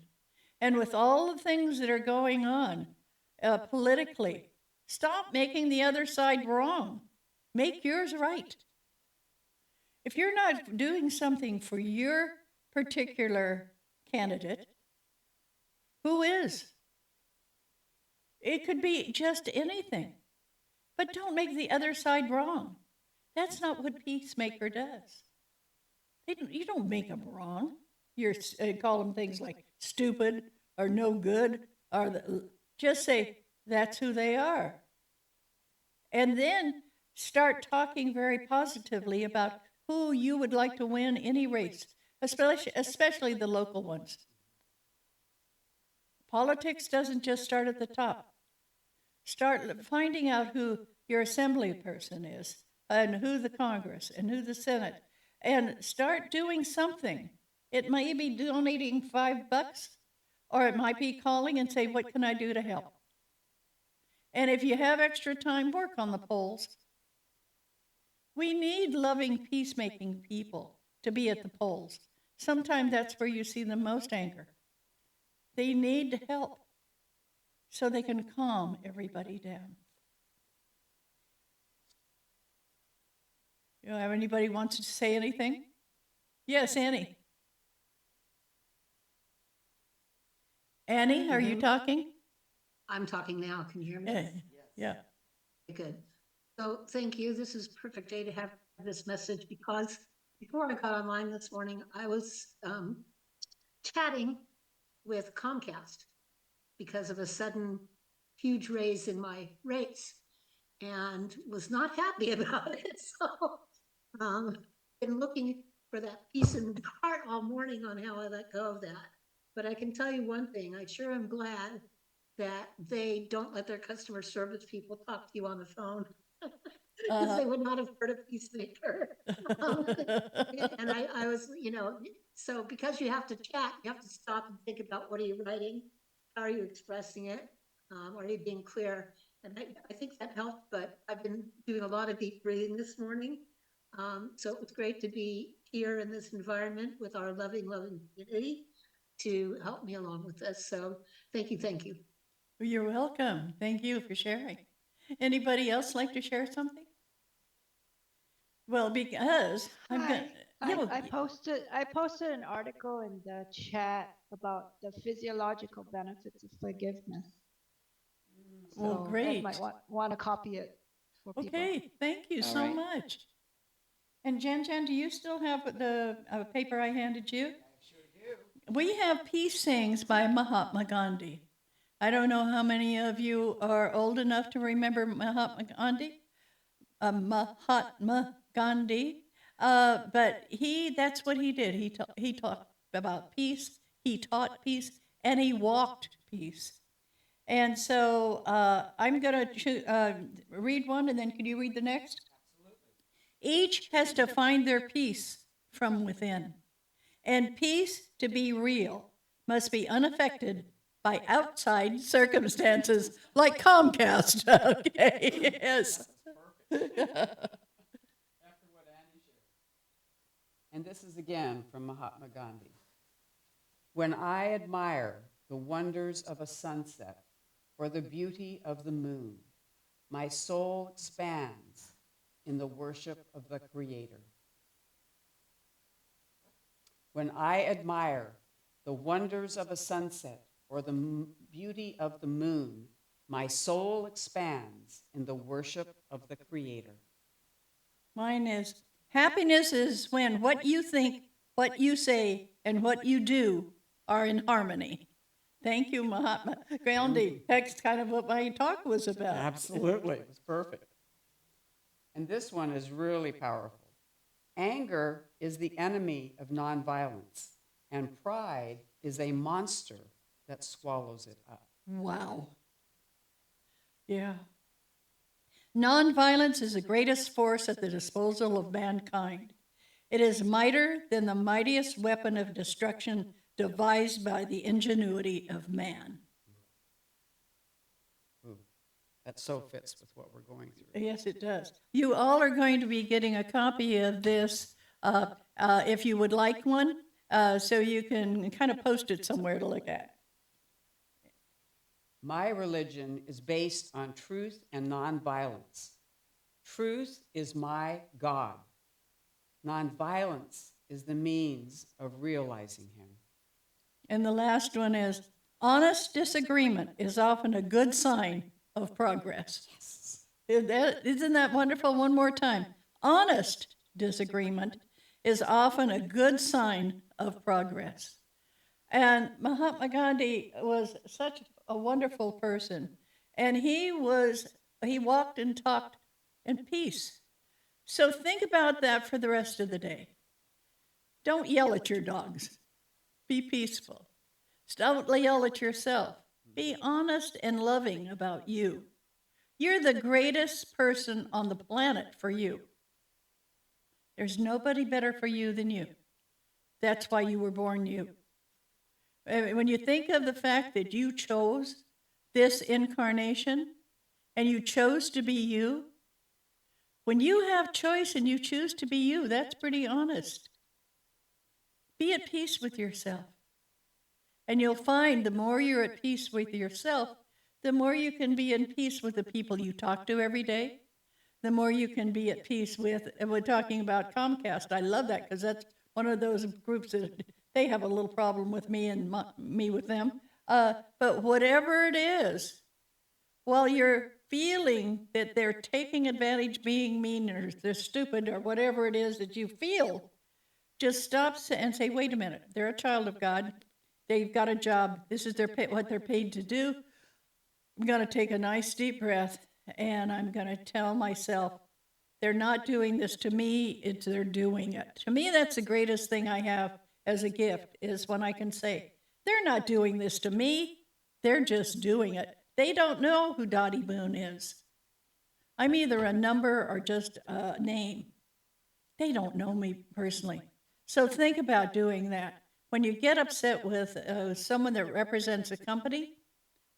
And with all the things that are going on politically, stop making the other side wrong. Make yours right. If you're not doing something for your particular candidate, who is? It could be just anything. But don't make the other side wrong. That's not what Peacemaker does. You don't make them wrong. You call them things like stupid or no good, or just say that's who they are. And then start talking very positively about who you would like to win any race, especially the local ones. Politics doesn't just start at the top. Start finding out who your assembly person is, and who the Congress, and who the Senate, and start doing something. It may be donating $5, or it might be calling and say, what can I do to help? And if you have extra time, work on the polls. We need loving, peacemaking people to be at the polls. Sometimes that's where you see the most anger. They need help so they can calm everybody down. You know, have anybody wants to say anything? Yes, Annie. Annie, are you talking? I'm talking now. Can you hear me? Yeah. Good. So thank you. This is a perfect day to have this message because before I got online this morning, I was chatting with Comcast because of a sudden huge raise in my rates and was not happy about it. So been looking for that piece in the heart all morning on how I let go of that. But I can tell you one thing, I sure am glad that they don't let their customer service people talk to you on the phone. Because they would not have heard of Peacemaker. And I was, so because you have to chat, you have to stop and think about what are you writing? How are you expressing it? Are you being clear? And I think that helped, but I've been doing a lot of deep breathing this morning. So it was great to be here in this environment with our loving community to help me along with this. So thank you, thank you. You're welcome. Thank you for sharing. Anybody else like to share something? Well, because I'm Hi. gonna. I posted an article in the chat about the physiological benefits of forgiveness. Well, So great. Ed might want to copy it for people. Okay, thank you All so right. much. And Jan, do you still have the paper I handed you? I sure do. We have Peace Sayings by Mahatma Gandhi. I don't know how many of you are old enough to remember Mahatma Gandhi. Mahatma Gandhi. But that's what he did. He taught about peace, he taught peace, and he walked peace. And so I'm going to read one, and then can you read the next? Each has to find their peace from within. And peace, to be real, must be unaffected by outside circumstances like Comcast. Okay, yes. And this is again from Mahatma Gandhi. When I admire the wonders of a sunset or the beauty of the moon, my soul expands in the worship of the Creator. When I admire the wonders of a sunset or the beauty of the moon, my soul expands in the worship of the Creator. Mine is, happiness is when what you think, what you say, and what you do are in harmony. Thank you, Mahatma Gandhi. That's kind of what my talk was about. Absolutely, it was perfect. And this one is really powerful. Anger is the enemy of nonviolence, and pride is a monster that swallows it up. Wow. Yeah. Nonviolence is the greatest force at the disposal of mankind. It is mightier than the mightiest weapon of destruction devised by the ingenuity of man. Ooh, that so fits with what we're going through. Yes, it does. You all are going to be getting a copy of this if you would like one, so you can kind of post it somewhere to look at. My religion is based on truth and nonviolence. Truth is my God. Nonviolence is the means of realizing him. And the last one is, honest disagreement is often a good sign of progress. Isn't that wonderful? One more time. Honest disagreement is often a good sign of progress. And Mahatma Gandhi was such a wonderful person. And he walked and talked in peace. So think about that for the rest of the day. Don't yell at your dogs. Be peaceful. Don't yell at yourself. Be honest and loving about you. You're the greatest person on the planet for you. There's nobody better for you than you. That's why you were born you. When you think of the fact that you chose this incarnation and you chose to be you, when you have choice and you choose to be you, that's pretty honest. Be at peace with yourself. And you'll find the more you're at peace with yourself, the more you can be in peace with the people you talk to every day, the more you can be at peace with, and we're talking about Comcast. I love that because that's one of those groups that they have a little problem with me and me with them. But whatever it is, while you're feeling that they're taking advantage, being mean, or they're stupid, or whatever it is that you feel, just stop and say, wait a minute, they're a child of God. They've got a job. This is what they're paid to do. I'm going to take a nice deep breath, and I'm going to tell myself, they're not doing this to me, they're doing it. To me, that's the greatest thing I have as a gift, is when I can say, they're not doing this to me, they're just doing it. They don't know who Dottie Boon is. I'm either a number or just a name. They don't know me personally. So think about doing that. When you get upset with someone that represents a company,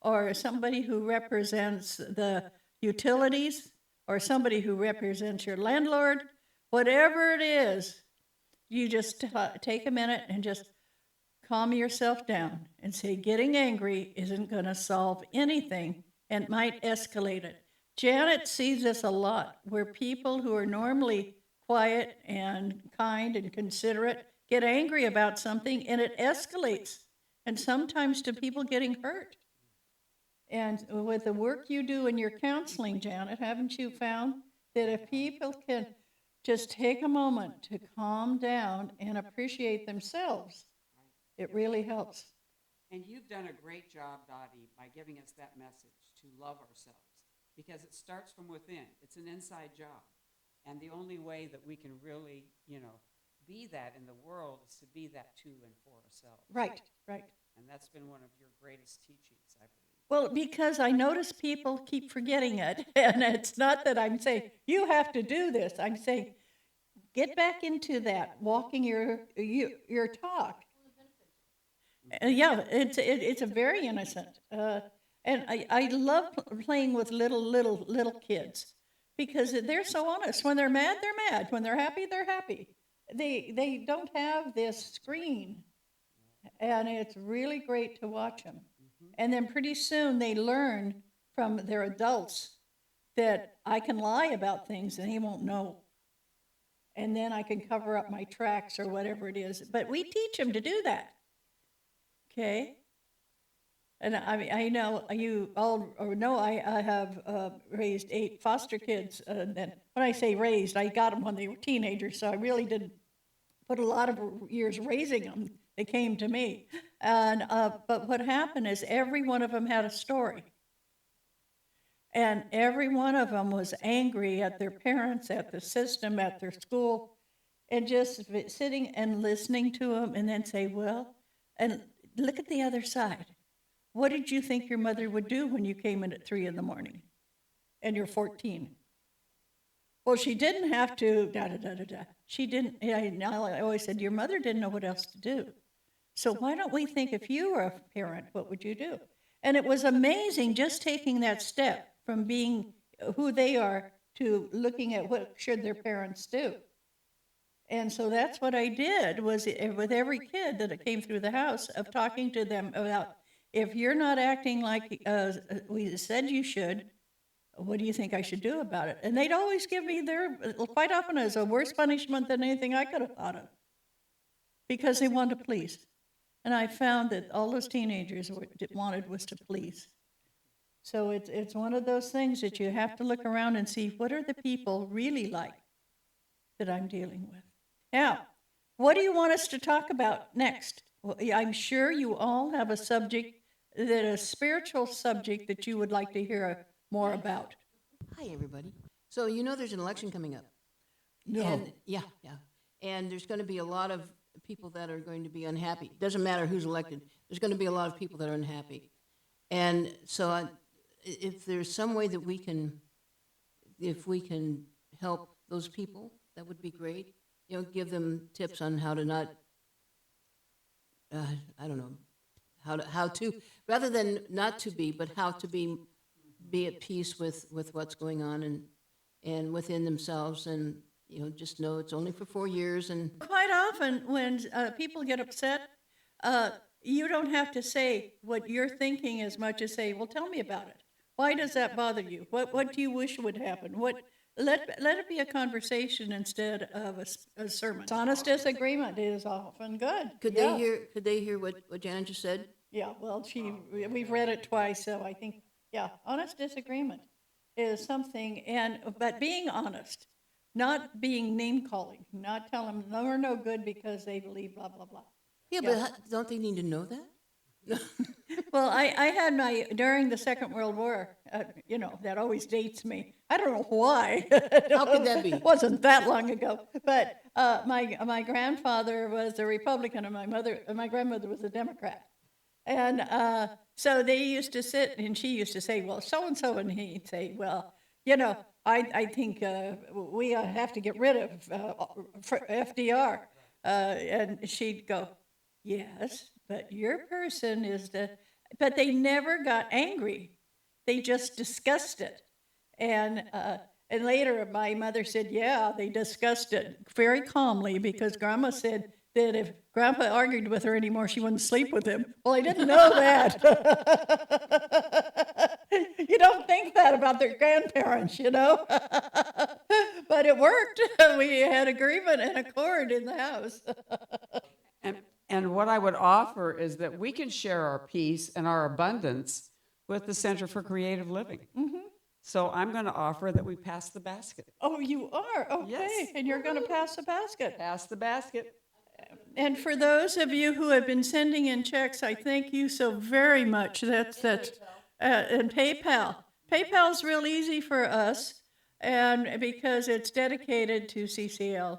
or somebody who represents the utilities, or somebody who represents your landlord, whatever it is, you just take a minute and just calm yourself down and say, getting angry isn't going to solve anything and might escalate it. Janet sees this a lot, where people who are normally quiet and kind and considerate get angry about something and it escalates, and sometimes to people getting hurt. And with the work you do in your counseling, Janet, haven't you found that if people can just take a moment to calm down and appreciate themselves, it really helps. And you've done a great job, Dottie, by giving us that message to love ourselves, because it starts from within. It's an inside job. And the only way that we can really, be that in the world is to be that to and for ourselves. Right. And that's been one of your greatest teachings, I believe. Well, because I notice people keep forgetting it. And it's not that I'm saying, you have to do this. I'm saying, get back into that, walking your talk. Yeah, it's a very innocent. And I love playing with little kids, because they're so honest. When they're mad, they're mad. When they're happy, they're happy. They don't have this screen, and it's really great to watch them. And then pretty soon they learn from their adults that I can lie about things and he won't know. And then I can cover up my tracks or whatever it is. But we teach them to do that. Okay? And I know you all know I have raised 8 foster kids. And when I say raised, I got them when they were teenagers, so I really didn't put a lot of years raising them. They came to me. And but what happened is every one of them had a story. And every one of them was angry at their parents, at the system, at their school, and just sitting and listening to them, and then say, well, and look at the other side. What did you think your mother would do when you came in at 3 a.m. and you're 14? Well, she didn't have to, da-da-da-da-da. She didn't, I always said, your mother didn't know what else to do. So why don't we think, if you were a parent, what would you do? And it was amazing just taking that step from being who they are to looking at what should their parents do. And so that's what I did, was with every kid that came through the house, of talking to them about, if you're not acting like we said you should, what do you think I should do about it? And they'd always give me quite often as a worse punishment than anything I could have thought of, because they wanted to please. And I found that all those teenagers wanted was to please. So it's one of those things that you have to look around and see, what are the people really like that I'm dealing with? Now, what do you want us to talk about next? Well, I'm sure you all have a spiritual subject that you would like to hear more about. Hi, everybody. So there's an election coming up. No. And, yeah. And there's going to be a lot of people that are going to be unhappy. Doesn't matter who's elected. There's going to be a lot of people that are unhappy. And so if there's some way that if we can help those people, that would be great. You know, give them tips on how to not, I don't know, how to, rather than not to be, but how to be at peace with what's going on and within themselves, and, you know, just know it's only for 4 years. And Quite often, when people get upset, you don't have to say what you're thinking as much as say, "Well, tell me about it. Why does that bother you? What do you wish would happen? Let it be a conversation instead of a sermon. Honest disagreement is often good. could Yeah. they hear what Janet just said? Yeah, well, we've read it twice, so I think, yeah, honest disagreement is something, but being honest, not being name calling, not telling them they're no good because they believe blah, blah, blah. Yeah, but don't they need to know that? Well, I had during the Second World War, you know, that always dates me. I don't know why. How could that be? It wasn't that long ago. But my grandfather was a Republican and my grandmother was a Democrat. And so they used to sit and she used to say, well, so-and-so, and he'd say, well, you know, I think we have to get rid of FDR. And she'd go, yes, but your person is but they never got angry. They just discussed it. And later my mother said, yeah, they discussed it very calmly because Grandma said that if Grandpa argued with her anymore, she wouldn't sleep with him. Well, I didn't know that. You don't think that about their grandparents, you know? But it worked. We had agreement and accord in the house. And what I would offer is that we can share our peace and our abundance with the Center for Creative Living. Mm-hmm. So I'm going to offer that we pass the basket. Oh, you are? Okay. Yes. And you're going to pass the basket. Pass the basket. And for those of you who have been sending in checks, I thank you so very much. That's and PayPal. PayPal's real easy for us, and because it's dedicated to CCL.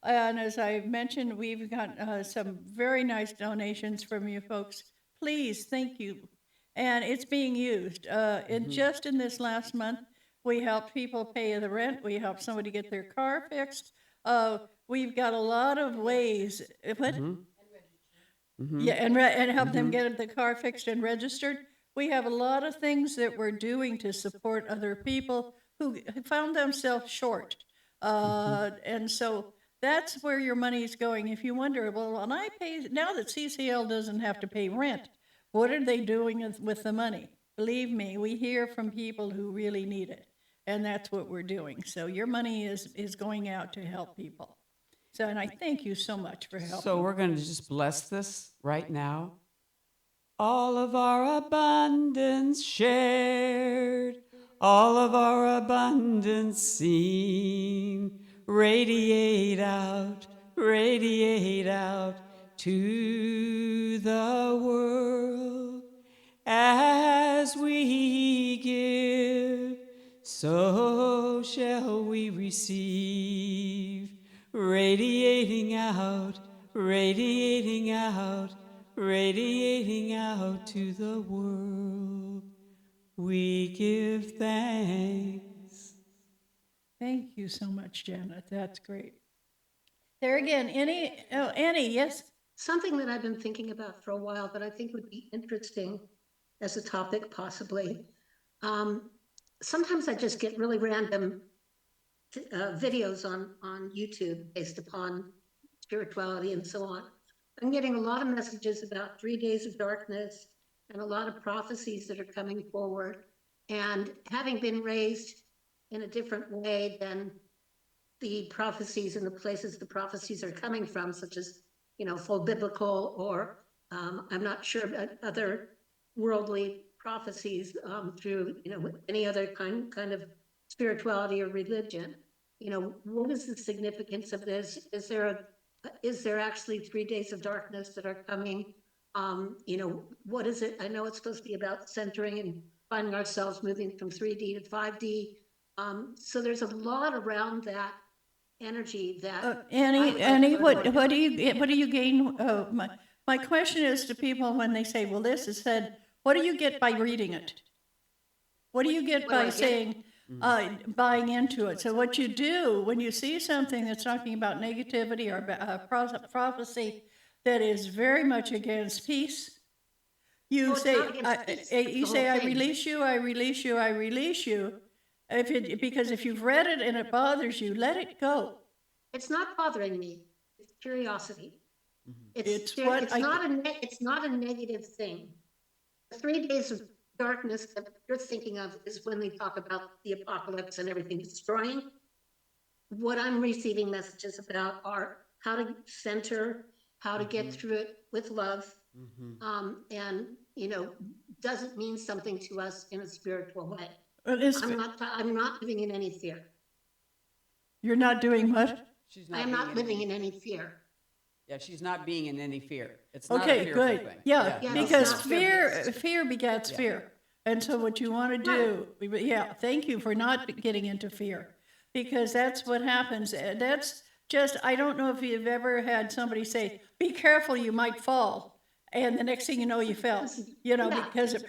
And as I mentioned, we've got some very nice donations from you folks. Please, thank you. And it's being used. Just in this last month, we helped people pay the rent. We helped somebody get their car fixed. We've got a lot of ways. What? Yeah, and help them get the car fixed and registered. We have a lot of things that we're doing to support other people who found themselves short. And so that's where your money is going. If you wonder, well, when I pay, now that CCL doesn't have to pay rent, what are they doing with the money? Believe me, we hear from people who really need it, and that's what we're doing. So your money is going out to help people. So, and I thank you so much for helping. So we're going to just bless this right now. All of our abundance shared, all of our abundance seen, radiate out to the world. As we give, so shall we receive, radiating out to the world. We give thanks. Thank you so much, Janet. That's great. There again, Annie, yes? Something that I've been thinking about for a while that I think would be interesting as a topic possibly. Sometimes I just get really random videos on YouTube based upon spirituality and so on. I'm getting a lot of messages about 3 days of darkness and a lot of prophecies that are coming forward. And having been raised in a different way than the prophecies and the places the prophecies are coming from, such as, you know, full biblical or I'm not sure about other worldly prophecies through, you know, any other kind of spirituality or religion. You know, what is the significance of this? Is there actually 3 days of darkness that are coming? You know, what is it? I know it's supposed to be about centering and finding ourselves moving from 3D to 5D. So there's a lot around that energy that Annie, what do you gain? My question is to people when they say, well, this is said What do you get by reading it? What do you get What do I by get? saying, buying into it? So what you do when you see something that's talking about negativity or prophecy that is very much against peace, you No, it's say, not against peace. That's you the say, whole I thing. release you, I release you, I release you. Because if you've read it and it bothers you, let it go. It's not bothering me. It's curiosity. It's It's what it's I- not it's not a negative thing. The 3 days of darkness that you're thinking of is when they talk about the apocalypse and everything destroying. What I'm receiving messages about are how to center, how to get through it with love, and doesn't mean something to us in a spiritual way. I'm not living in any fear. You're not doing what? She's I not am being not living in any fear. Yeah, she's not being in any fear. It's not a Okay, fearful good. thing. Yeah, Yeah, no, because no. not fear, fear-based. fear begets Yeah. fear. And so what you want to do, yeah, thank you for not getting into fear. Because that's what happens. That's just, I don't know if you've ever had somebody say, be careful, you might fall. And the next thing you know, you fell, Yeah. because it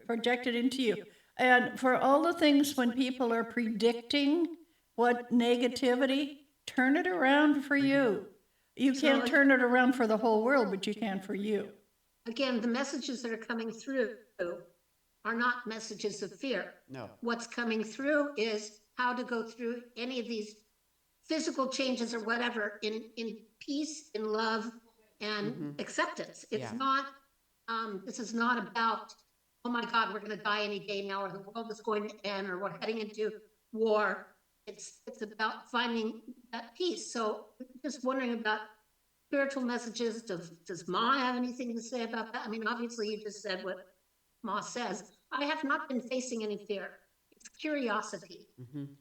projected into you. And for all the things when people are predicting what negativity, turn it around for you. You can't turn it around for the whole world, but you can for you. Again, the messages that are coming through are not messages of fear. No. What's coming through is how to go through any of these physical changes or whatever in peace, in love, and acceptance. It's Yeah. not, this is not about, oh my God, we're gonna die any day now, or the world is going to end, or we're heading into war. It's about finding that peace. So just wondering about spiritual messages. Does Ma have anything to say about that? I mean, obviously you just said what Ma says. I have not been facing any fear. It's curiosity.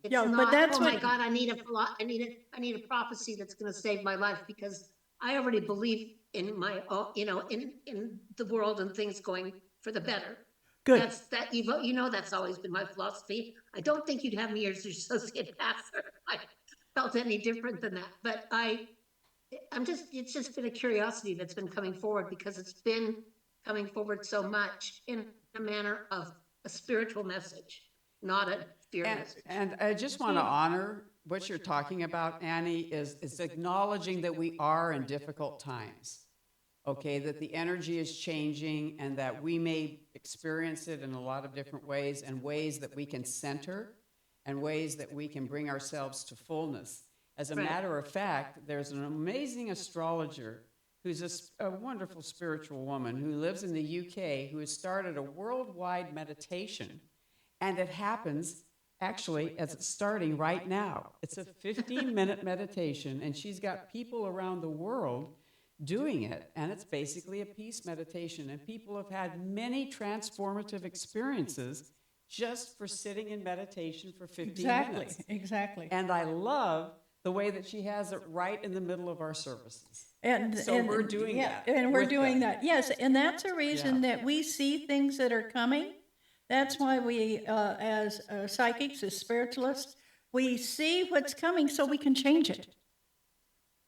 It's Yeah, but not, that's oh my what- God, I need a prophecy that's gonna save my life, because I already believe in my, in the world and things going for the better. Good. That's always been my philosophy. I don't think you'd have me as your associate pastor. I felt any different than that, but it's just been a curiosity that's been coming forward, because it's been coming forward so much in a manner of a spiritual message, not a fear message. And I just want to honor what you're talking about, Annie, is acknowledging that we are in difficult times. Okay, that the energy is changing and that we may experience it in a lot of different ways, and ways that we can center and ways that we can bring ourselves to fullness. As a Right. matter of fact, there's an amazing astrologer who's a wonderful spiritual woman who lives in the UK, who has started a worldwide meditation. And it happens, actually, as it's starting right now. It's a 15-minute meditation, and she's got people around the world doing it. And it's basically a peace meditation. And people have had many transformative experiences just for sitting in meditation for 15 minutes. Exactly. And I love the way that she has it right in the middle of our services. So we're doing that And we're with doing them. that, yes, and that's a reason that we see things that are coming. That's why we, as psychics, as spiritualists, we see what's coming so we can change it.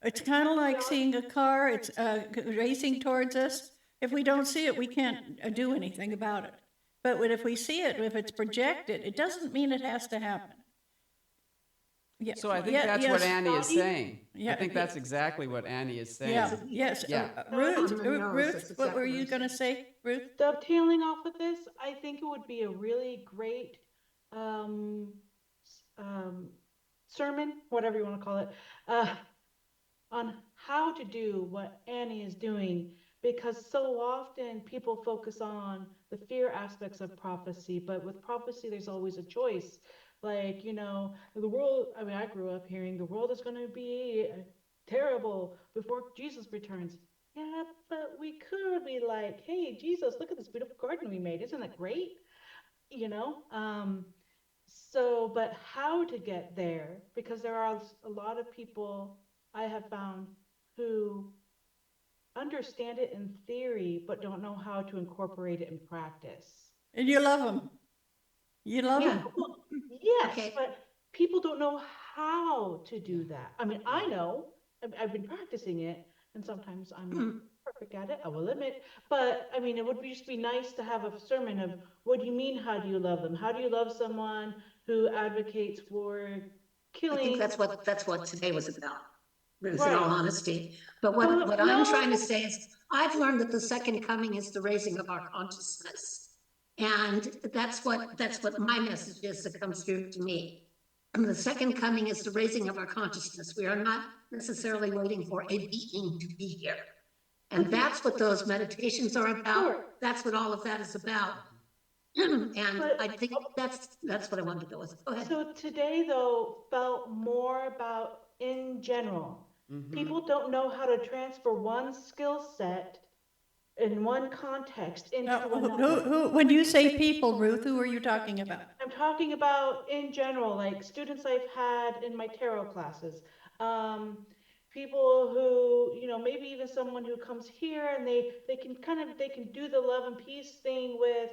It's kind of like seeing a car, it's racing towards us. If we don't see it, we can't do anything about it. But if we see it, if it's projected, it doesn't mean it has to happen. Yeah, So I think yeah, that's yes. what Annie is saying. Yeah, I think that's exactly what Annie is saying. Yeah, yes. Yeah. Ruth, On the nose, Ruth, that's what were exactly you what going to say, Ruth? Dovetailing off of this, I think it would be a really great sermon, whatever you want to call it, on how to do what Annie is doing, because so often people focus on the fear aspects of prophecy, but with prophecy, there's always a choice. Like, the world, I mean, I grew up hearing the world is going to be terrible before Jesus returns. Yeah, but we could be like, hey, Jesus, look at this beautiful garden we made. Isn't that great? But how to get there, because there are a lot of people I have found who understand it in theory, but don't know how to incorporate it in practice. And you love them. You love Yeah. them. Well, yes, Okay. but people don't know how to do that. I mean, I know, I've been practicing it, and sometimes I'm not perfect at it, I will admit. But I mean, it would just be nice to have a sermon of what do you mean, how do you love them? How do you love someone who advocates for I killing? think that's what today was about, Ruth, in Right. all honesty. But Well, what I'm no. trying to say is, I've learned that the second coming is the raising of our consciousness. And that's what my message is that comes through to me. And the second coming is the raising of our consciousness. We are not necessarily waiting for a being to be here. And that's what those meditations are about. Sure. That's what all of that is about. And But- I think that's what I wanted to go with. Go ahead. So today, though, felt more about in general. People don't know how to transfer one skill set in one context into Now, another. when you say people, Ruth, who are you talking about? I'm talking about in general, like students I've had in my tarot classes. People who, maybe even someone who comes here and they can do the love and peace thing with,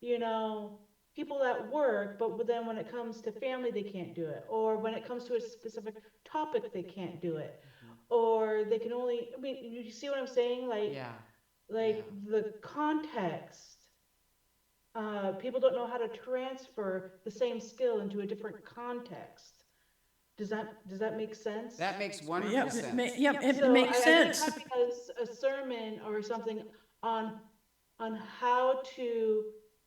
you know, people at work, but then when it comes to family, they can't do it. Or when it comes to a specific topic, they can't do it. Or they can only, I mean, you see what I'm saying? Like the context. People don't know how to transfer the same skill into a different context. Does that make sense? That makes wonderful Yep, sense. yep, it So makes I think sense. having a sermon or something on how to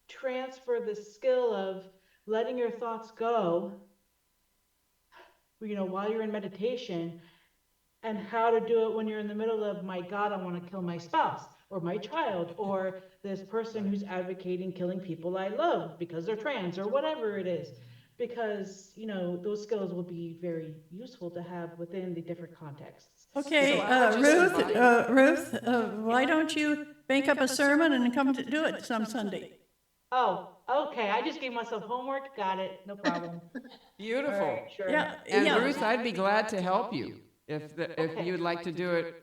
transfer the skill of letting your thoughts go, while you're in meditation, and how to do it when you're in the middle of, my God, I want to kill my spouse or my child or this person who's advocating killing people I love because they're trans or whatever it is. Because, those skills will be very useful to have within the different contexts. Okay, So I would just invite- Ruth, why don't you make up a sermon and come to do it some Sunday? Oh, okay. I just gave myself homework. Got it. No problem. Beautiful. All right, sure. Yeah, And yeah. Ruth, I'd be glad to help you if Okay. you'd like to do it,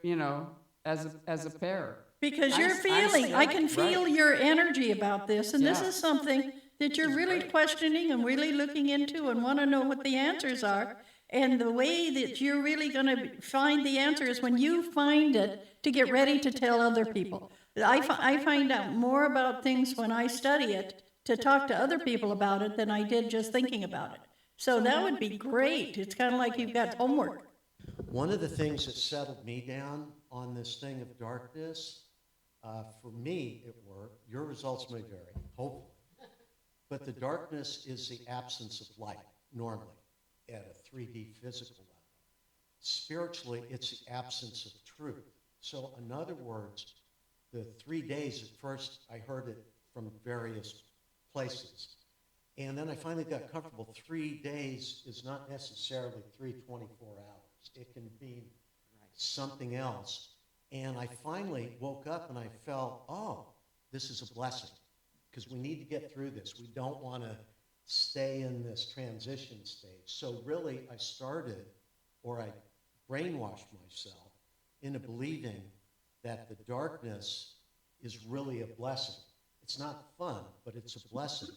as a pair. Because you're I'm feeling, I can right. feel your energy about this, and this Yeah. is something that you're really questioning and really looking into and want to know what the answers are. And the way that you're really going to find the answer is when you find it to get ready to tell other people. I find out more about things when I study it to talk to other people about it than I did just thinking about it. So that would be great. It's kind of like you've got homework. One of the things that settled me down on this thing of darkness, for me, it worked. Your results may vary, hopefully. But the darkness is the absence of light, normally, at a 3D physical level. Spiritually, it's the absence of truth. So in other words, the 3 days, at first, I heard it from various places. And then I finally got comfortable. 3 days is not necessarily 324 hours. It can be something else. And I finally woke up and I felt, oh, this is a blessing. Because we need to get through this. We don't want to stay in this transition stage. So really, I started, or I brainwashed myself into believing that the darkness is really a blessing. It's not fun, but it's a blessing.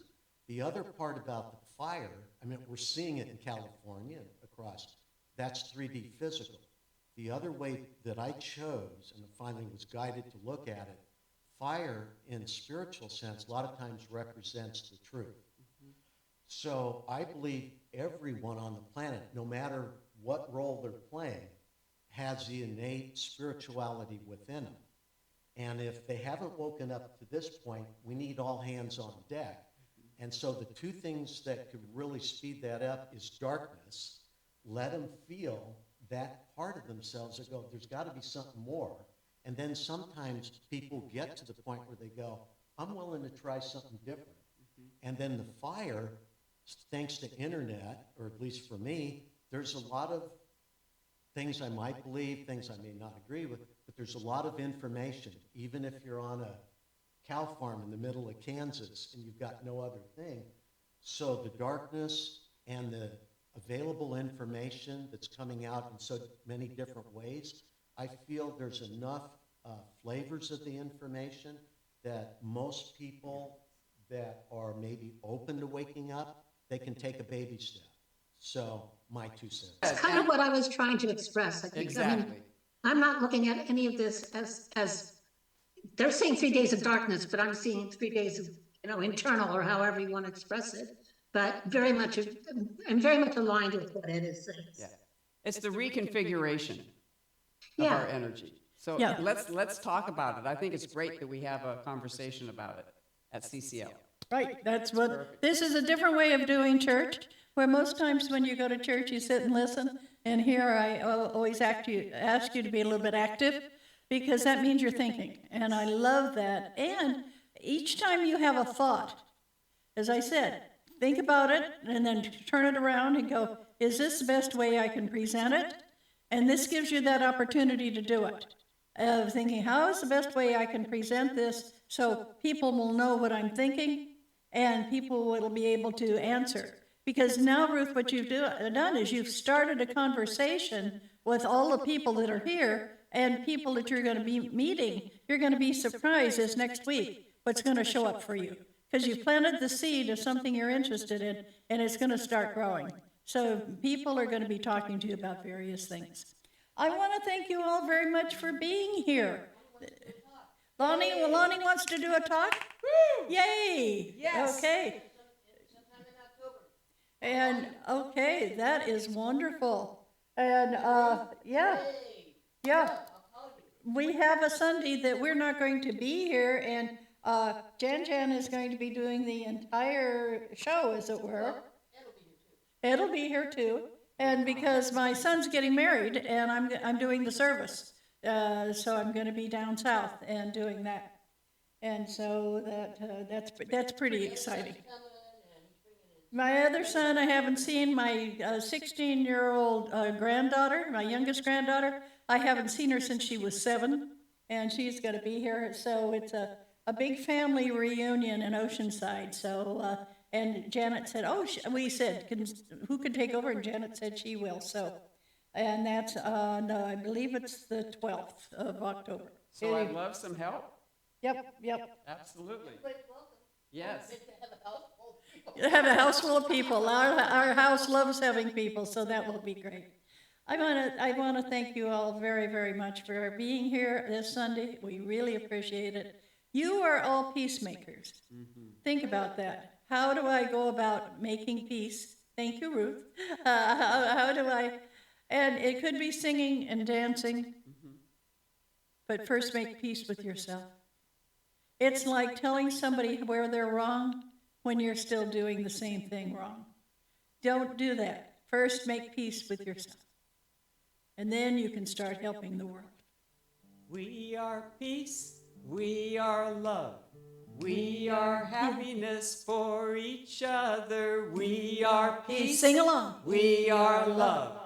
The other part about the fire, I mean, we're seeing it in California and across, that's 3D physical. The other way that I chose, and finally was guided to look at it, fire in a spiritual sense a lot of times represents the truth. So I believe everyone on the planet, no matter what role they're playing, has the innate spirituality within them. And if they haven't woken up to this point, we need all hands on deck. And so the two things that could really speed that up is darkness. Let them feel that part of themselves that go, there's got to be something more. And then sometimes people get to the point where they go, I'm willing to try something different. And then the fire, thanks to internet, or at least for me, there's a lot of things I might believe, things I may not agree with, but there's a lot of information, even if you're on a cow farm in the middle of Kansas and you've got no other thing. So the darkness and the available information that's coming out in so many different ways, I feel there's enough flavors of the information that most people that are maybe open to waking up, they can take a baby step. So my 2 cents. That's kind of what I was trying to express. I think. I mean, Exactly. I'm not looking at any of this as, they're saying 3 days of darkness, but I'm seeing 3 days of, internal, or however you want to express it. But I'm very much aligned with what Ed is saying. Yeah. It's the reconfiguration of Yeah. our energy. So Yeah. let's talk about it. I think it's great that we have a conversation about it at CCL. Right, that's what, this is a different way of doing church, where most times when you go to church, you sit and listen, and here I always ask you to be a little bit active, because that means you're thinking, and I love that. And each time you have a thought, as I said, think about it, and then turn it around and go, is this the best way I can present it? And this gives you that opportunity to do it, of thinking, how is the best way I can present this so people will know what I'm thinking, and people will be able to answer. Because now, Ruth, what you've done is you've started a conversation with all the people that are here and people that you're going to be meeting. You're going to be surprised this next week what's going to show up for you. Because you've planted the seed of something you're interested in, and it's going to start growing. So people are going to be talking to you about various things. I want to thank you all very much for being here. Lonnie wants to do a talk? Woo! Yay! Yes. Okay. And, okay, that is wonderful. And, yeah. We have a Sunday that we're not going to be here, and Jan is going to be doing the entire show, as it were. It'll be here too. And because my son's getting married, and I'm doing the service, so I'm going to be down south and doing that. And so that's pretty exciting. My other son, I haven't seen. My 16-year-old granddaughter, my youngest granddaughter, I haven't seen her since she was 7, and she's going to be here. So it's a big family reunion in Oceanside. So, and Janet said, we said, who could take over? And Janet said she will. So, and that's on, I believe it's the 12th of October. So I'd love some help. Yep. Absolutely. Yes. Have a house full of people. Our house loves having people, so that will be great. I want to thank you all very, very much for being here this Sunday. We really appreciate it. You are all peacemakers. Mm-hmm. Think about that. How do I go about making peace? Thank you, Ruth. How do I? And it could be singing and dancing, but first make peace with yourself. It's like telling somebody where they're wrong when you're still doing the same thing wrong. Don't do that. First, make peace with yourself. And then you can start helping the world. We are peace, we are love, we are happiness for each other. We are peace, Sing along. we are love,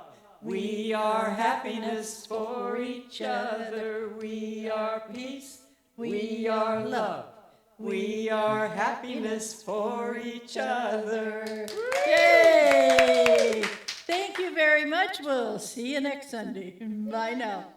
we are happiness for each other. We are peace, we are love, we are happiness for each other. Yay! Thank you very much. We'll see you next Sunday. Bye now.